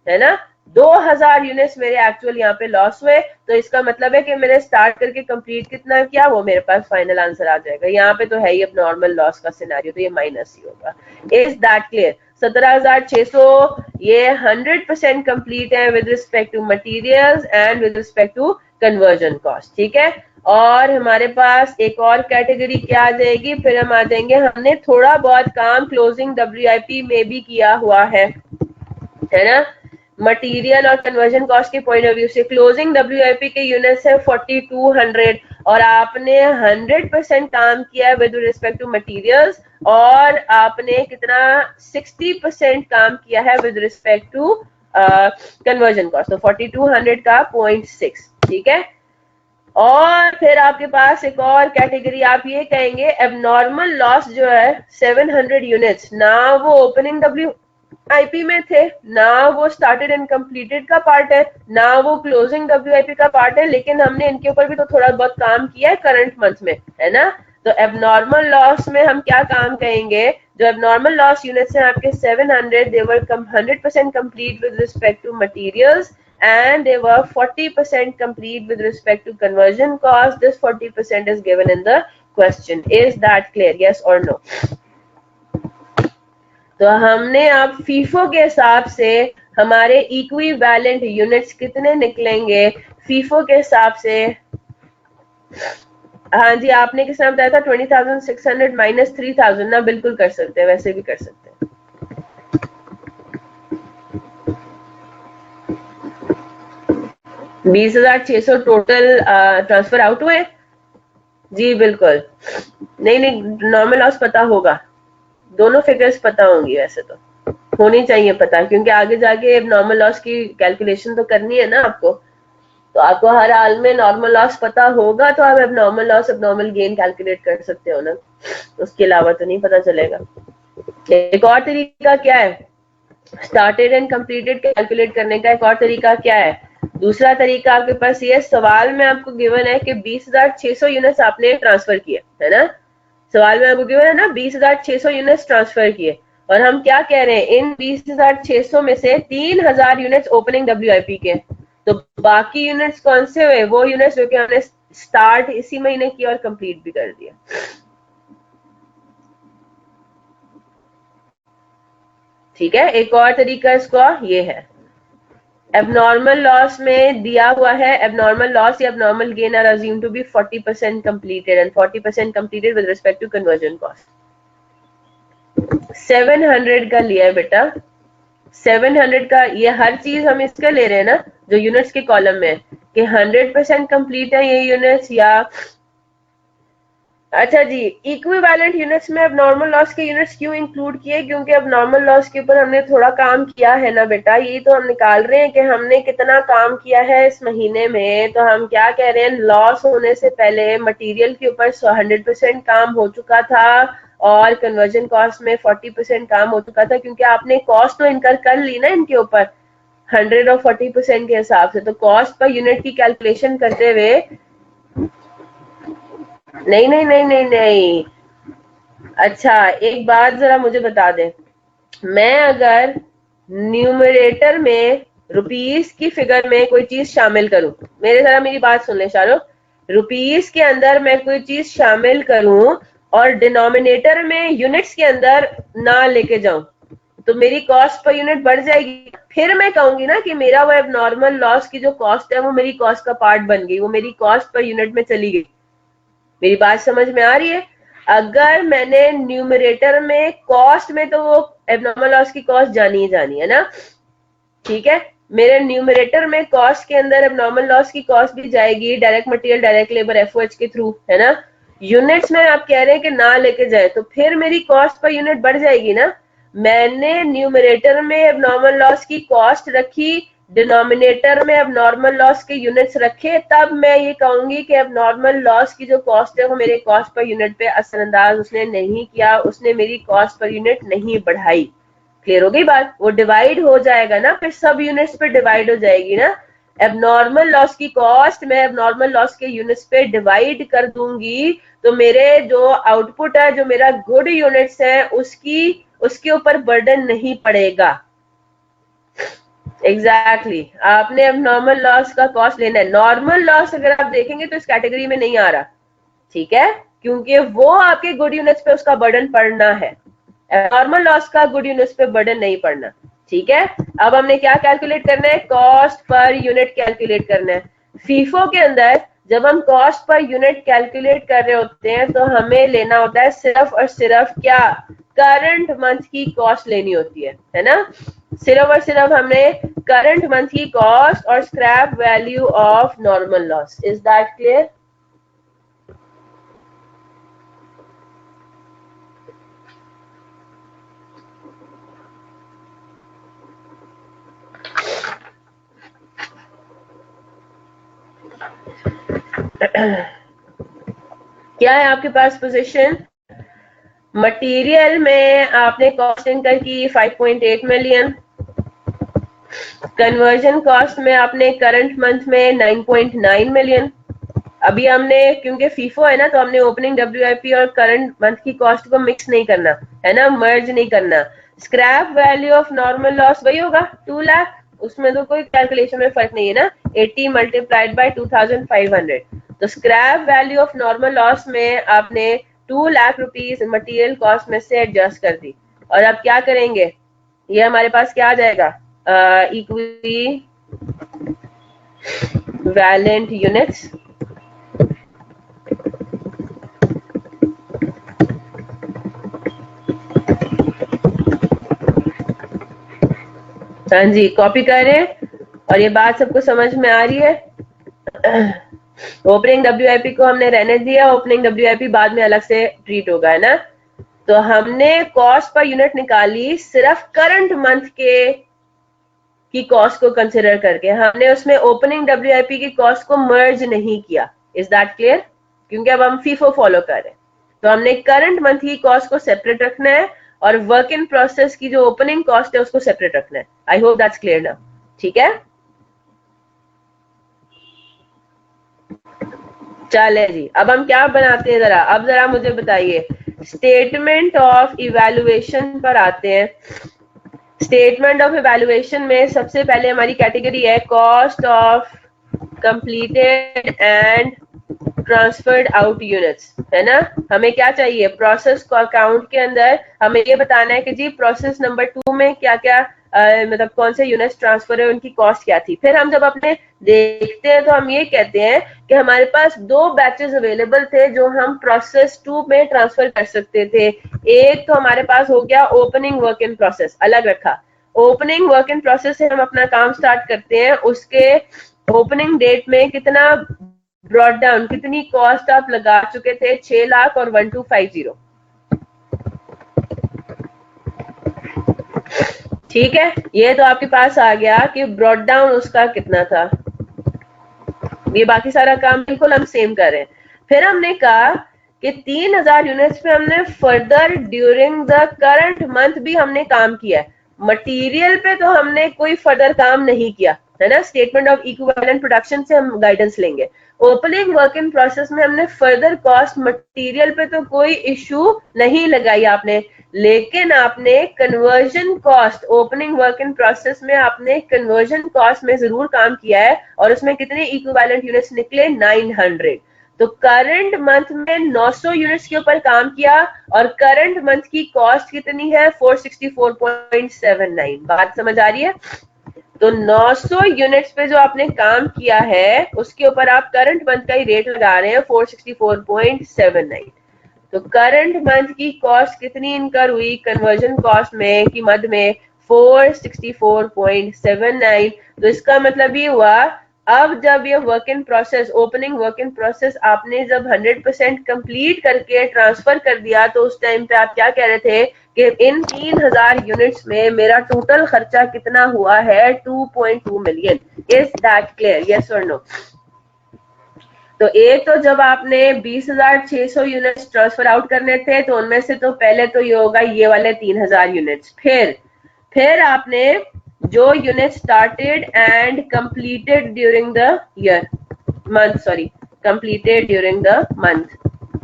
है ना। 2,000 यूनिट्स मेरे एक्चुअल यहाँ पे लॉस हुए। तो इसका मतलब है कि मैंने स्टार्ट करके कंप्लीट कितना किया, वो मेरे पास फाइनल आंसर आ जाएगा। यहाँ पे तो है ही अब नॉर्मल लॉस का सिनेरियो, तो ये माइनस ही होगा। Is that clear? 17,600 ये 100% कंप्लीट है with respect to materials and with respect to conversion cost, ठीक है। और हमारे पास एक और कैटेगरी क्या आ जाएगी, फिर हम आ जाएंगे, हमने थोड़ा बहुत काम क्लोजिंग डब्ल्यूआईपी में भी किया हुआ है ना। मटेरियल और कन्वर्जन कॉस्ट के पॉइंट ऑफ व्यू से क्लोजिंग डब्ल्यूआईपी के यूनिट्स है 4,200 और आपने 100% काम किया है विद रिस्पेक्ट टू मटेरियल्स, और आपने कितना 60% काम किया है with respect to conversion cost. तो 4,200 का 0.6, ठीक है। और फिर आपके पास एक और कैटेगरी, आप ये कहेंगे अब नॉर्मल लॉस जो है 700 यूनिट्स, ना वो ओपनिंग डब्ल्यू आईपी में थे, ना वो स्टार्टेड एंड कंप्लीटेड का पार्ट है, ना वो क्लोजिंग डब्ल्यूआईपी का पार्ट है, लेकिन हमने इनके ऊपर भी तो थोड़ा बहुत काम किया है करंट मंथ में, है ना। तो एबनॉर्मल लॉस में हम क्या काम कहेंगे, जो एबनॉर्मल लॉस यूनिट्स हैं आपके 700, they were 100% complete with respect to materials and they were 40% complete with respect to conversion cost. This 40% is given in the question. Is that clear? Yes or no? तो हमने अब FIFO के हिसाब से हमारे equivalent units कितने निकलेंगे FIFO के हिसाब से। हाँ जी, आपने किस तरह बताया था 20,600 माइनस 3,000 ना, बिल्कुल कर सकते हैं, वैसे भी कर सकते हैं। 20,600 टोटल ट्रांसफर आउट हुए। जी बिल्कुल, नहीं नहीं, नॉर्मल लॉस पता होगा, दोनों फिगर्स पता होंगी, वैसे तो होनी चाहिए पता, क्योंकि आगे जाके नॉर्मल लॉस की कैलकुलेशन तो करनी है ना आपको, तो आपको हर हाल में नॉर्मल लॉस पता होगा तो आप abnormal loss abnormal gain calculate कर सकते हो ना, उसके अलावा तो नहीं पता चलेगा। एक और तरीका क्या है, स्टार्टेड एंड कंप्लीटेड कैलकुलेट करने का एक और तरीका क्या है, दूसरा तरीका आपके पास ये सवाल में आपको गिवन है कि 20,600 यूनिट्स आपने ट्रांसफर किए है ना, सवाल में आपको गिवन है ना 20,600 यूनिट्स ट्रांसफर किए, और हम क्या कह रहे हैं इन 20,600 में से 3,000 यूनिट्स ओपनिंग WIP के, तो बाकी यूनिट्स कौन से हुए, वो यूनिट्स जो कि हमने स्टार्ट इसी महीने किया और कंप्लीट भी कर दिया। ठीक है, एक और तरीका इसका ये है, एबनॉर्मल लॉस में दिया हुआ है एबनॉर्मल लॉस या abnormal gain are assumed to be 40% completed and 40% completed with respect to conversion cost. 700 का लिया है बेटा, 700 का, ये हर चीज हम इसका ले रहे हैं ना जो यूनिट्स के कॉलम में कि 100% कंप्लीट है ये यूनिट्स या। अच्छा जी, इक्विवेलेंट यूनिट्स में अब नॉर्मल लॉस के यूनिट्स क्यों इंक्लूड किए, क्योंकि अब नॉर्मल लॉस के ऊपर हमने थोड़ा काम किया है ना बेटा, यही तो हम निकाल रहे हैं कि हमने कितना काम किया है इस महीने में, तो हम क्या कह रहे हैं लॉस होने से पहले मटेरियल के ऊपर 100% काम हो चुका था और कन्वर्जन कॉस्ट में 40% काम हो चुका था, क्योंकि आपने कॉस्ट तो इनकर कर ली ना इनके ऊपर 100 और 40% के हिसाब से, तो कॉस्ट पर यूनिट की कैलकुलेशन करते हुए नहीं नहीं नहीं नहीं नहीं। अच्छा एक बात जरा मुझे बता दे, मैं अगर न्यूमरेटर में रुपीस की फिगर में कोई चीज शामिल करूं, मेरे जरा मेरी बात सुन ले शाहरुख, रुपीस के अंदर मैं कोई चीज शामिल करूं और डिनोमिनेटर में यूनिट्स के अंदर ना लेके जाऊं, तो मेरी कॉस्ट पर यूनिट बढ़ जाएगी, फिर मैं कहूंगी ना कि मेरा वो नॉर्मल लॉस की जो कॉस्ट है वो मेरी कॉस्ट का पार्ट बन गई, वो मेरी कॉस्ट पर यूनिट में चली गई। मेरी बात समझ में आ रही है, अगर मैंने न्यूमरेटर में कॉस्ट में, तो वो एबनॉर्मल लॉस की कॉस्ट जानी ही जानी है ना, ठीक है, मेरे न्यूमरेटर में कॉस्ट के अंदर एबनॉर्मल लॉस की कॉस्ट भी जाएगी, direct material direct labour FOH के थ्रू, है ना, यूनिट्स में आप कह रहे हैं कि ना लेके जाए, तो फिर मेरी कॉस्ट पर यूनिट बढ़ जाएगी ना, मैंने न्यूमरेटर में एबनॉर्मल लॉस की कॉस्ट रखी, डिनोमिनेटर में अब नॉर्मल लॉस के यूनिट्स रखे, तब मैं ये कहूंगी कि अब नॉर्मल लॉस की जो कॉस्ट है वो मेरे कॉस्ट पर यूनिट पे असरअंदाज उसने नहीं किया, उसने मेरी कॉस्ट पर यूनिट नहीं बढ़ाई। क्लियर हो गई बात, वो डिवाइड हो जाएगा ना, फिर सब यूनिट्स पे डिवाइड हो जाएगी ना, एबनॉर्मल लॉस की कॉस्ट मैं एबनॉर्मल लॉस के यूनिट्स पे डिवाइड कर दूंगी, तो मेरे जो आउटपुट है, जो मेरा गुड यूनिट्स है, उसके ऊपर बर्डन नहीं पड़ेगा। एग्जैक्टली आपने अब नॉर्मल लॉस का कॉस्ट लेना है, नॉर्मल लॉस अगर आप देखेंगे तो इस कैटेगरी में नहीं आ रहा, ठीक है, क्योंकि वो आपके गुड यूनिट्स पे उसका बर्डन पड़ना है, नॉर्मल लॉस का गुड यूनिट्स पे बर्डन नहीं पड़ना। ठीक है, अब हमने क्या कैलकुलेट करना है, कॉस्ट पर यूनिट कैलकुलेट करना है। फीफो के अंदर जब हम कॉस्ट पर यूनिट कैलकुलेट कर रहे होते हैं तो हमें लेना होता है सिर्फ और सिर्फ क्या, करंट मंथ की कॉस्ट लेनी होती है ना, सिर्फ और सिर्फ हमने करंट मंथ की कॉस्ट और scrap value of normal loss. Is that clear? क्या है आपके पास पोजीशन, मटेरियल में आपने कॉस्ट इनकर की 5.8 मिलियन, कन्वर्जन कॉस्ट में आपने करंट मंथ में 9.9 मिलियन, अभी हमने क्योंकि फीफो है ना तो हमने ओपनिंग WIP और करंट मंथ की कॉस्ट को मिक्स नहीं करना है ना, मर्ज नहीं करना। Scrap value of normal loss वही होगा 2 लाख, उसमें तो कोई कैलकुलेशन में फर्क नहीं है ना, 80 मल्टीप्लाइड बाय 2500, तो scrap value of normal loss में आपने 2 लाख रुपीज मटेरियल कॉस्ट में से एडजस्ट कर दी, और अब क्या करेंगे, ये हमारे पास क्या आ जाएगा, इक्वी वैलेंट यूनिट्स, हाँ जी कॉपी कर रहे हैं, और ये बात सबको समझ में आ रही है। ओपनिंग डब्ल्यूआईपी को हमने रहने दिया, ओपनिंग डब्ल्यूआईपी बाद में अलग से ट्रीट होगा, है ना। तो हमने कॉस्ट पर यूनिट निकाली सिर्फ करंट मंथ के की कॉस्ट को कंसिडर करके, हमने उसमें ओपनिंग डब्ल्यूआईपी की कॉस्ट को मर्ज नहीं किया। Is that clear? क्योंकि अब हम फीफो फॉलो कर रहे हैं, तो हमने करंट मंथ की कॉस्ट को सेपरेट रखना है और वर्क इन प्रोसेस की जो ओपनिंग कॉस्ट है उसको सेपरेट रखना है। आई होप दैट्स क्लियर ना, ठीक है। चले जी, अब हम क्या बनाते हैं जरा, अब जरा मुझे बताइए, स्टेटमेंट ऑफ इवैल्यूएशन पर आते हैं। स्टेटमेंट ऑफ इवैल्यूएशन में सबसे पहले हमारी कैटेगरी है cost of completed and transferred out units, है ना। हमें क्या चाहिए, प्रोसेस को अकाउंट के अंदर हमें ये बताना है कि जी प्रोसेस नंबर 2 में क्या क्या मतलब कौन से यूनिट्स ट्रांसफर है, उनकी कॉस्ट क्या थी। फिर हम जब अपने देखते हैं तो हम ये कहते हैं कि हमारे पास 2 बैचेस अवेलेबल थे जो हम प्रोसेस 2 में ट्रांसफर कर सकते थे। एक तो हमारे पास हो गया ओपनिंग वर्क इन प्रोसेस, अलग रखा। ओपनिंग वर्क इन प्रोसेस से हम अपना काम स्टार्ट करते हैं, उसके ओपनिंग डेट में कितना ब्रॉड डाउन, कितनी कॉस्ट आप लगा चुके थे, 6 लाख और 1250, ठीक है। ये तो आपके पास आ गया कि ब्रॉड डाउन उसका कितना था, ये बाकी सारा काम बिल्कुल हम सेम कर रहे हैं। फिर हमने कहा कि 3000 यूनिट्स पे हमने further during the current month भी हमने काम किया है। मटेरियल पे तो हमने कोई फर्दर काम नहीं किया, है ना। स्टेटमेंट ऑफ इक्विवेलेंट प्रोडक्शन से हम गाइडेंस लेंगे। ओपनिंग वर्क इन प्रोसेस में हमने फर्दर कॉस्ट मटेरियल पे तो कोई इश्यू नहीं लगाई आपने, लेकिन आपने conversion cost, opening work in process में आपने कन्वर्जन कॉस्ट में जरूर काम किया है, और उसमें कितने इक्विवेलेंट यूनिट्स निकले, 900। तो करंट मंथ में 900 यूनिट्स के ऊपर काम किया, और करंट मंथ की कॉस्ट कितनी है, 464.79। बात समझ आ रही है? तो 900 यूनिट्स पे जो आपने काम किया है उसके ऊपर आप करंट मंथ का ही रेट लगा रहे हैं, 464.79। तो करंट मंथ की कॉस्ट कितनी इनकर हुई कन्वर्जन कॉस्ट में की मद में, 464.79। तो इसका मतलब ये हुआ, अब जब ये work in process, opening work in process आपने जब 100% कंप्लीट करके ट्रांसफर कर दिया, तो उस टाइम पे आप क्या कह रहे थे कि इन 3000 यूनिट्स में मेरा टोटल खर्चा कितना हुआ है, 2.2 million. Is that clear, yes और नो? तो एक तो जब आपने 20,600 यूनिट्स ट्रांसफर आउट करने थे, तो उनमें से तो पहले तो ये होगा ये वाले 3000 यूनिट्स। फिर आपने जो unit started and completed during the year month, sorry completed during the month,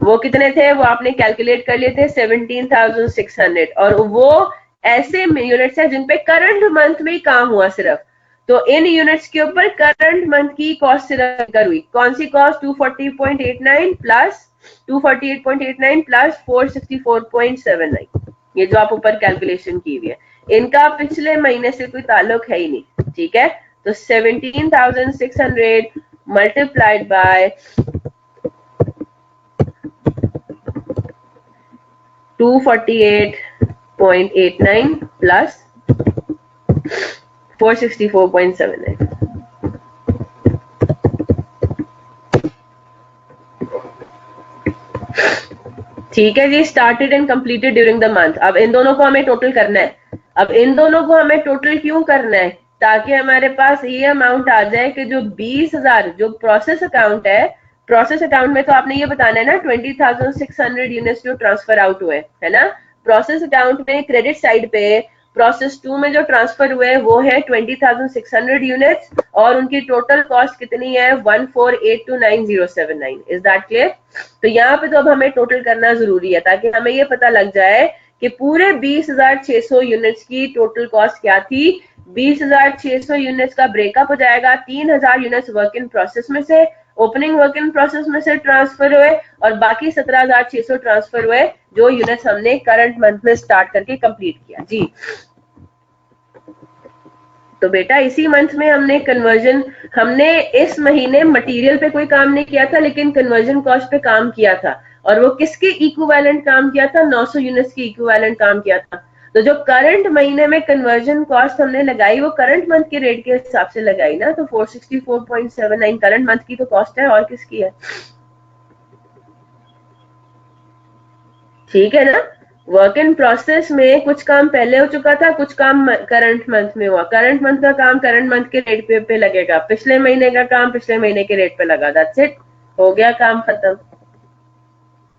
वो कितने थे, वो आपने कैलकुलेट कर लिए थे 17,600। और वो ऐसे यूनिट्स है जिनपे करंट मंथ में ही काम हुआ सिर्फ। तो इन यूनिट्स के ऊपर करंट मंथ की कॉस्ट सिर्फ हुई, कौन सी कॉस्ट, 240.89 प्लस 248.89 प्लस 464.79, ये जो आप ऊपर कैलकुलेशन की हुई है, इनका पिछले महीने से कोई ताल्लुक है ही नहीं, ठीक है। तो 17,600 मल्टीप्लाइड बाय 248.89 प्लस 464.79, ठीक है जी। Started and completed during the month. अब इन दोनों को हमें टोटल करना है। अब इन दोनों को हमें टोटल क्यों करना है, ताकि हमारे पास ये अमाउंट आ जाए कि जो 20,000 जो प्रोसेस अकाउंट है, प्रोसेस अकाउंट में तो आपने ये बताना है ना 20,600 यूनिट्स जो ट्रांसफर आउट हुए, है ना। प्रोसेस अकाउंट में क्रेडिट साइड पे प्रोसेस 2 में जो ट्रांसफर हुए वो है 20,600 यूनिट्स, और उनकी टोटल कॉस्ट कितनी है, 14829,079। Is that clear? तो यहाँ पे तो अब हमें टोटल करना जरूरी है, ताकि हमें ये पता लग जाए कि पूरे 20,600 यूनिट्स की टोटल कॉस्ट क्या थी। 20,600 यूनिट्स का ब्रेकअप हो जाएगा, 3,000 यूनिट्स वर्क इन प्रोसेस में से ओपनिंग वर्क इन प्रोसेस में से ट्रांसफर हुए और बाकी 17,600 ट्रांसफर हुए जो यूनिट्स हमने करंट मंथ में स्टार्ट करके कंप्लीट किया जी। तो बेटा इसी मंथ में हमने इस महीने मटेरियल पे कोई काम नहीं किया था लेकिन कन्वर्जन कॉस्ट पे काम किया था और वो किसके इक्विवेलेंट काम किया था, 900 यूनिट्स की इक्विवेलेंट काम किया था। तो जो करंट महीने में कन्वर्जन कॉस्ट हमने लगाई वो करंट मंथ के रेट के हिसाब से लगाई ना, तो 464.79 करंट मंथ की तो कॉस्ट है और किसकी है, ठीक है ना। वर्क इन प्रोसेस में कुछ काम पहले हो चुका था, कुछ काम करंट मंथ में हुआ। करंट मंथ का काम करंट मंथ के रेट पे लगेगा, पिछले महीने का काम पिछले महीने के रेट पे लगा, दैट्स इट, हो गया काम खत्म।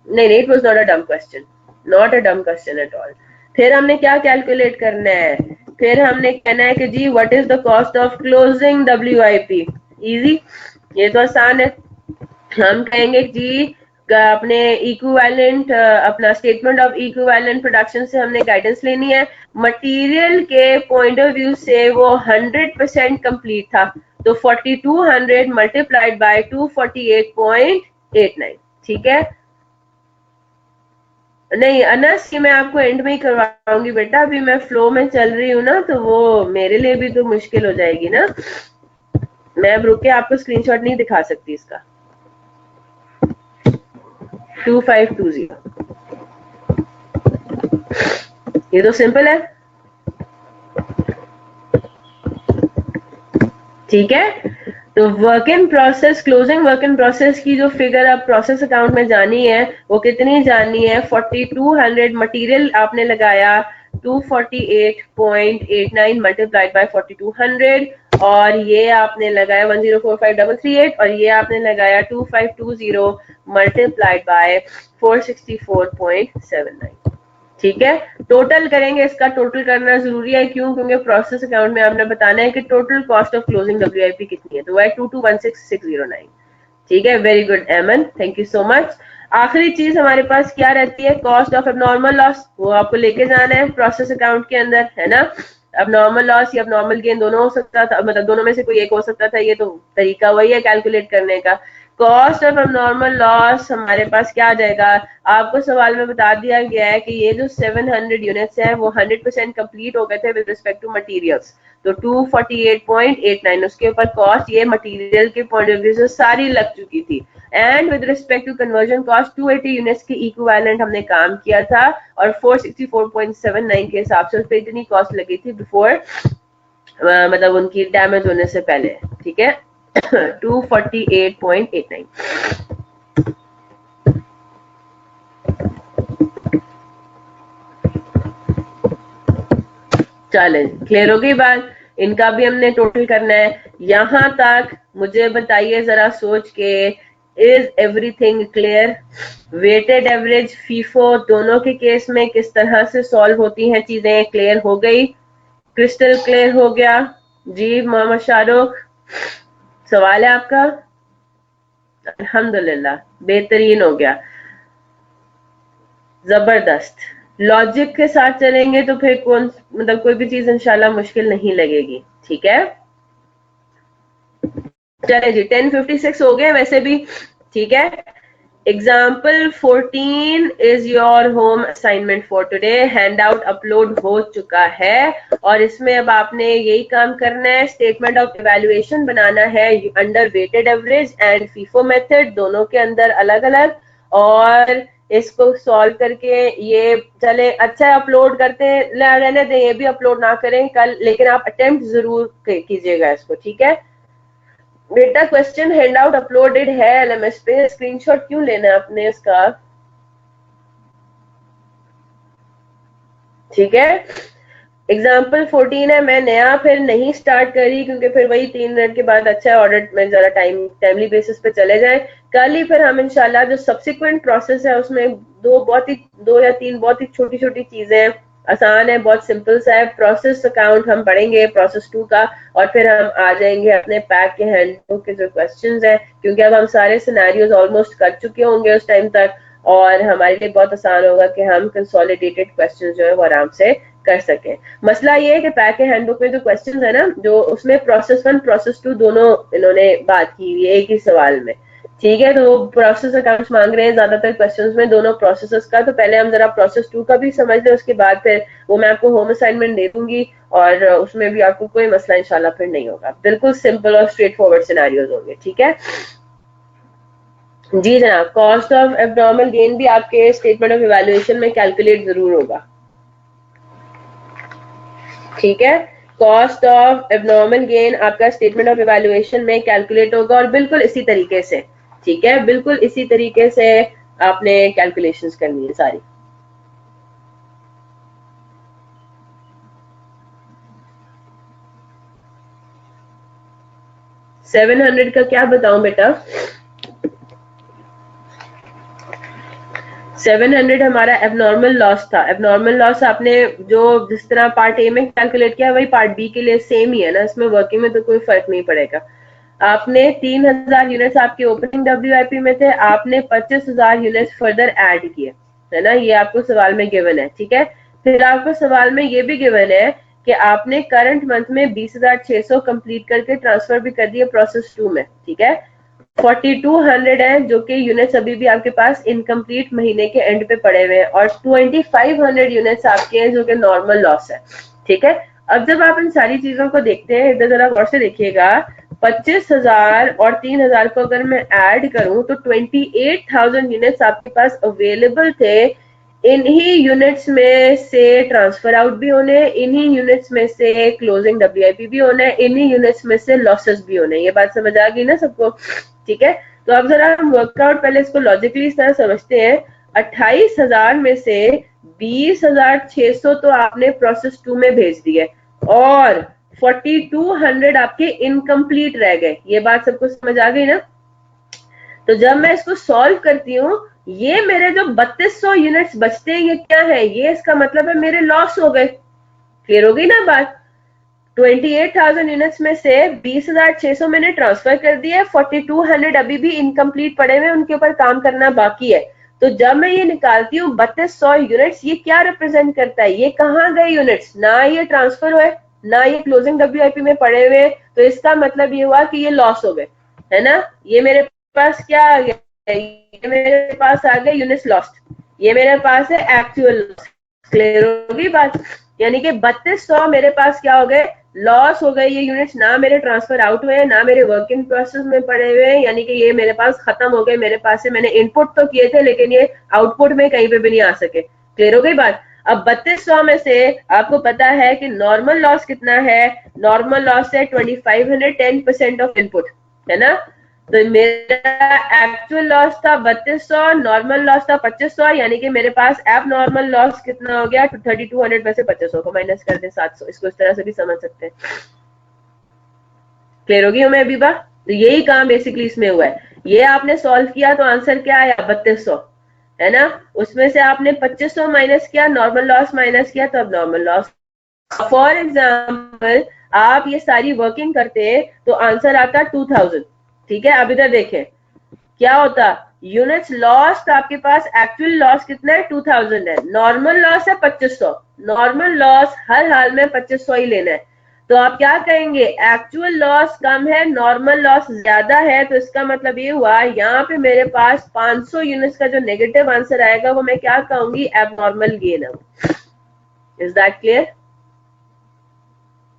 नहीं नहीं, इट वाज नॉट अ डम क्वेश्चन, नॉट अ डम क्वेश्चन एट ऑल। फिर हमने क्या कैलकुलेट करना है, फिर हमने कहना है कि जी what is the cost of closing WIP। Easy, ये तो आसान है। हम कहेंगे जी अपने इक्विवेलेंट अपना स्टेटमेंट ऑफ इक्विवेलेंट प्रोडक्शन से हमने गाइडेंस लेनी है। मटेरियल के पॉइंट ऑफ व्यू से वो 100% कंप्लीट था, तो 4200 मल्टीप्लाइड बाय 248.89, ठीक है। नहीं अनस, ये मैं आपको एंड में ही करवाऊंगी बेटा, अभी मैं फ्लो में चल रही हूँ ना, तो वो मेरे लिए भी तो मुश्किल हो जाएगी ना, मैं अब रुक के आपको स्क्रीनशॉट नहीं दिखा सकती इसका। 2520, ये तो सिंपल है, ठीक है। तो work in process, closing work in process की जो फिगर अब प्रोसेस अकाउंट में जानी है वो कितनी जानी है, 4200 मटेरियल आपने लगाया 248.89 मल्टीप्लाइड बाय 4200 और ये आपने लगाया 1045338 और ये आपने लगाया 2520 मल्टीप्लाइड बाय 464.79, ठीक है। टोटल करेंगे, इसका टोटल करना जरूरी है, क्यों, क्योंकि प्रोसेस अकाउंट में आपने बताना है कि total cost of closing WIP कितनी है, तो वह 2216,609, ठीक है। वेरी गुड एमन, थैंक यू सो मच। आखिरी चीज हमारे पास क्या रहती है, कॉस्ट ऑफ एबनॉर्मल लॉस, वो आपको लेके जाना है प्रोसेस अकाउंट के अंदर, है ना। अब नॉर्मल लॉस या अब नॉर्मल गेन दोनों हो सकता था, मतलब दोनों में से कोई एक हो सकता था, ये तो तरीका वही है कैलकुलेट करने का। कॉस्ट ऑफ एबनॉर्मल लॉस हमारे पास क्या आ जाएगा, आपको सवाल में बता दिया गया है कि ये जो 700 यूनिट्स है वो 100% कंप्लीट हो गए थे विद रिस्पेक्ट टू मटेरियल्स, तो 248.89 उसके ऊपर कॉस्ट ये मटेरियल के पॉइंट ऑफ व्यू से सारी लग चुकी थी। And with respect to conversion cost 280 units की इक्विवेलेंट हमने काम किया था और 464.79 के हिसाब से उस पर इतनी कॉस्ट लगी थी बिफोर, मतलब उनकी डैमेज होने से पहले, ठीक है। 248.89, चलें, क्लियर हो गई बात। इनका भी हमने टोटल करना है। यहां तक मुझे बताइए जरा सोच के, is everything clear. Weighted average FIFO दोनों के केस में किस तरह से सॉल्व होती हैं चीजें, क्लियर हो गई, क्रिस्टल क्लियर हो गया जी। मोहम्मद शाहरुख, सवाल है आपका। अल्हम्दुलिल्लाह, बेहतरीन हो गया, जबरदस्त। लॉजिक के साथ चलेंगे तो फिर कौन, मतलब कोई भी चीज इंशाल्लाह मुश्किल नहीं लगेगी, ठीक है। चले जी, 10:56 हो गए वैसे भी, ठीक है। Example 14 is your home assignment for today. Hand out upload हो चुका है और इसमें अब आपने यही काम करना है, स्टेटमेंट ऑफ इवैल्यूएशन बनाना है under weighted average and FIFO method, दोनों के अंदर अलग अलग, और इसको सॉल्व करके ये चले। अच्छा है, अपलोड करते हैं, रहने दें, ये भी अपलोड ना करें कल, लेकिन आप अटेम्प्ट जरूर कीजिएगा इसको, ठीक है बेटा। क्वेश्चन हैंड आउट अपलोडेड है LMS पे, स्क्रीनशॉट क्यों लेना है आपने इसका, ठीक है। एग्जाम्पल 14 है, मैं नया फिर नहीं स्टार्ट करी क्योंकि फिर वही 3 मिनट के बाद अच्छा है ऑडिट में जरा टाइमली बेसिस पे चले जाए। कल ही फिर हम इंशाल्लाह जो सब्सिक्वेंट प्रोसेस है उसमें दो या तीन बहुत ही छोटी छोटी चीजें, आसान है, बहुत सिंपल सा है, प्रोसेस अकाउंट हम पढ़ेंगे प्रोसेस 2 का, और फिर हम आ जाएंगे अपने पैक के हैंडबुक के जो क्वेश्चंस हैं, क्योंकि अब हम सारे सिनेरियोज ऑलमोस्ट कर चुके होंगे उस टाइम तक, और हमारे लिए बहुत आसान होगा कि हम कंसोलिडेटेड क्वेश्चन जो है वो आराम से कर सके। मसला ये है कि पैक के हैंडबुक में जो क्वेश्चंस है ना, जो उसमें प्रोसेस 1 प्रोसेस 2 दोनों इन्होंने बात की हुई है एक ही सवाल में, ठीक है। तो वो प्रोसेस अकाउंट्स मांग रहे हैं ज्यादातर क्वेश्चंस में दोनों प्रोसेसेस का। तो पहले हम जरा प्रोसेस 2 का भी समझ लें, उसके बाद फिर वो मैं आपको होम असाइनमेंट दे दूंगी और उसमें भी आपको कोई मसला इंशाल्लाह फिर नहीं होगा। बिल्कुल सिंपल और स्ट्रेट फॉरवर्ड सिनेरियोज होंगे, ठीक है जी जनाब। कॉस्ट ऑफ एब्नॉर्मल गेन भी आपके स्टेटमेंट ऑफ इवैल्यूएशन में कैलकुलेट जरूर होगा, ठीक है। कॉस्ट ऑफ एब्नॉर्मल गेन आपका स्टेटमेंट ऑफ इवैल्यूएशन में कैलकुलेट होगा और बिल्कुल इसी तरीके से, ठीक है, बिल्कुल इसी तरीके से आपने कैलकुलेशंस करनी है सारी। सेवन 700 का क्या बताऊं बेटा, 700 हमारा एबनॉर्मल लॉस था। एबनॉर्मल लॉस आपने जो जिस तरह पार्ट ए में कैलकुलेट किया वही पार्ट बी के लिए सेम ही है ना, इसमें वर्किंग में तो कोई फर्क नहीं पड़ेगा। आपने 3000 यूनिट्स आपके ओपनिंग डब्ल्यूआईपी में थे, आपने 25,000 यूनिट्स फर्दर ऐड किए, है ना, ये आपको सवाल में गिवन है, ठीक है। फिर आपको सवाल में ये भी गिवन है कि आपने करंट मंथ में 20,600 कंप्लीट करके ट्रांसफर भी कर दिए प्रोसेस 2 में, ठीक है। 4200 है जो कि यूनिट्स अभी भी आपके पास इनकम्प्लीट महीने के एंड पे पड़े हुए हैं, और 2500 यूनिट्स आपके हैं जो कि नॉर्मल लॉस है, ठीक है। अब जब आप इन सारी चीजों को देखते हैं, इधर जरा गौर से देखिएगा, 25,000 और 3,000 को अगर मैं ऐड करूं तो 28,000 यूनिट्स आपके पास अवेलेबल थे। इन्हीं यूनिट्स में से ट्रांसफर आउट भी होने, इन्हीं यूनिट्स में से क्लोजिंग डब्ल्यूआईपी भी होना है, इन्हीं यूनिट्स में से लॉसेस भी होने। ये बात समझ आ गई ना सबको, ठीक है। तो अब जरा हम वर्कआउट पहले इसको लॉजिकली इस तरह समझते हैं। 28,000 में से 20,600 तो आपने प्रोसेस 2 में भेज दिए और 4200 आपके इनकम्प्लीट रह गए। ये बात सबको समझ आ गई ना। तो जब मैं इसको सॉल्व करती हूँ, ये मेरे जो 3200 यूनिट्स बचते हैं ये क्या है, ये इसका मतलब है मेरे लॉस हो गए। क्लियर हो गई ना बात। 28,000 यूनिट्स में से 20,600 मैंने ट्रांसफर कर दिया है, 4200 अभी भी इनकम्प्लीट पड़े हुए, उनके ऊपर काम करना बाकी है। तो जब मैं ये निकालती हूँ 3200 यूनिट्स, ये क्या रिप्रेजेंट करता है, ये कहाँ गए यूनिट्स, ना ये ट्रांसफर हुए ना ये क्लोजिंग डब्ल्यूआईपी में पड़े हुए। तो इसका मतलब ये हुआ कि ये लॉस हो गए, है ना। ये मेरे पास क्या आ गया, ये मेरे पास आ गया यूनिट्स लॉस्ट, ये मेरे पास है एक्चुअल लॉस। क्लियर होगी बात। यानी कि 3200 मेरे पास क्या हो गए, लॉस हो गए। ये यूनिट्स ना मेरे ट्रांसफर आउट हुए ना मेरे वर्किंग प्रोसेस में पड़े हुए, यानी कि ये मेरे पास खत्म हो गए। मेरे पास से मैंने इनपुट तो किए थे लेकिन ये आउटपुट में कहीं पे भी नहीं आ सके। क्लियर हो गई बात। अब 3200 में से आपको पता है कि नॉर्मल लॉस कितना है, नॉर्मल लॉस है 2500, 10% ऑफ इनपुट, है ना। तो मेरा एक्चुअल लॉस था 3200, नॉर्मल लॉस था 2500, यानी कि मेरे पास एब नॉर्मल लॉस कितना हो गया, 3200 में से 2500 को माइनस कर दे 700। इसको इस तरह से भी समझ सकते हैं। क्लियर होगी हमें अभी बात। तो यही काम बेसिकली इसमें हुआ है। ये आपने सॉल्व किया तो आंसर क्या आया, 3200, है ना। उसमें से आपने 2500 माइनस किया, नॉर्मल लॉस माइनस किया, तो अब नॉर्मल लॉस। फॉर एग्जाम्पल आप ये सारी वर्किंग करते तो आंसर आता 2000, ठीक है। अब इधर देखें क्या होता, यूनिट्स लॉस्ट आपके पास एक्चुअल लॉस कितना है, 2000 है, नॉर्मल लॉस है 2500। नॉर्मल लॉस हर हाल में 2500 ही लेना है। तो आप क्या कहेंगे, एक्चुअल लॉस कम है नॉर्मल लॉस ज्यादा है, तो इसका मतलब ये हुआ यहाँ पे मेरे पास 500 यूनिट्स का जो नेगेटिव आंसर आएगा वो मैं क्या कहूंगी, abnormal gain. Is that clear.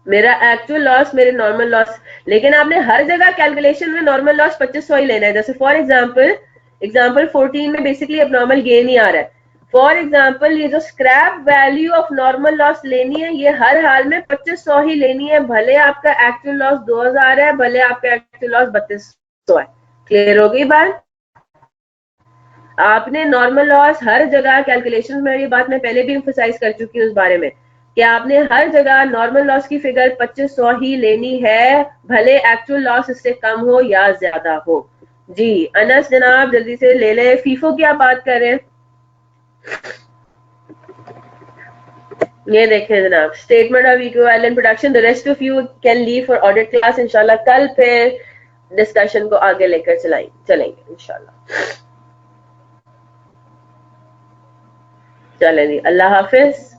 मेरा एक्चुअल लॉस मेरे नॉर्मल लॉस, लेकिन आपने हर जगह कैलकुलेशन में नॉर्मल लॉस 2500 ही लेना है। जैसे फॉर एग्जांपल 14 में बेसिकली एबनॉर्मल गेन ही आ रहा है। फॉर एग्जांपल ये जो scrap value of normal loss लेनी है, ये हर हाल में 2500 ही लेनी है, भले आपका एक्चुअल लॉस 2000 है, भले आपका एक्चुअल लॉस 3200 है। क्लियर हो गई बात। आपने नॉर्मल लॉस हर जगह कैलकुलेशन में, ये बात मैं पहले भी एम्फसाइज कर चुकी हूँ उस बारे में, कि आपने हर जगह नॉर्मल लॉस की फिगर 2500 ही लेनी है, भले एक्चुअल लॉस इससे कम हो या ज्यादा हो। जी अनस जनाब जल्दी से ले ले, फीफो की आप बात कर रहे हैं। ये देखें जनाब, statement of equivalent production, the rest of you can leave for audit class. इंशाल्लाह कल फिर डिस्कशन को आगे लेकर चलेंगे इंशाल्लाह। चलें जी, अल्लाह हाफिज।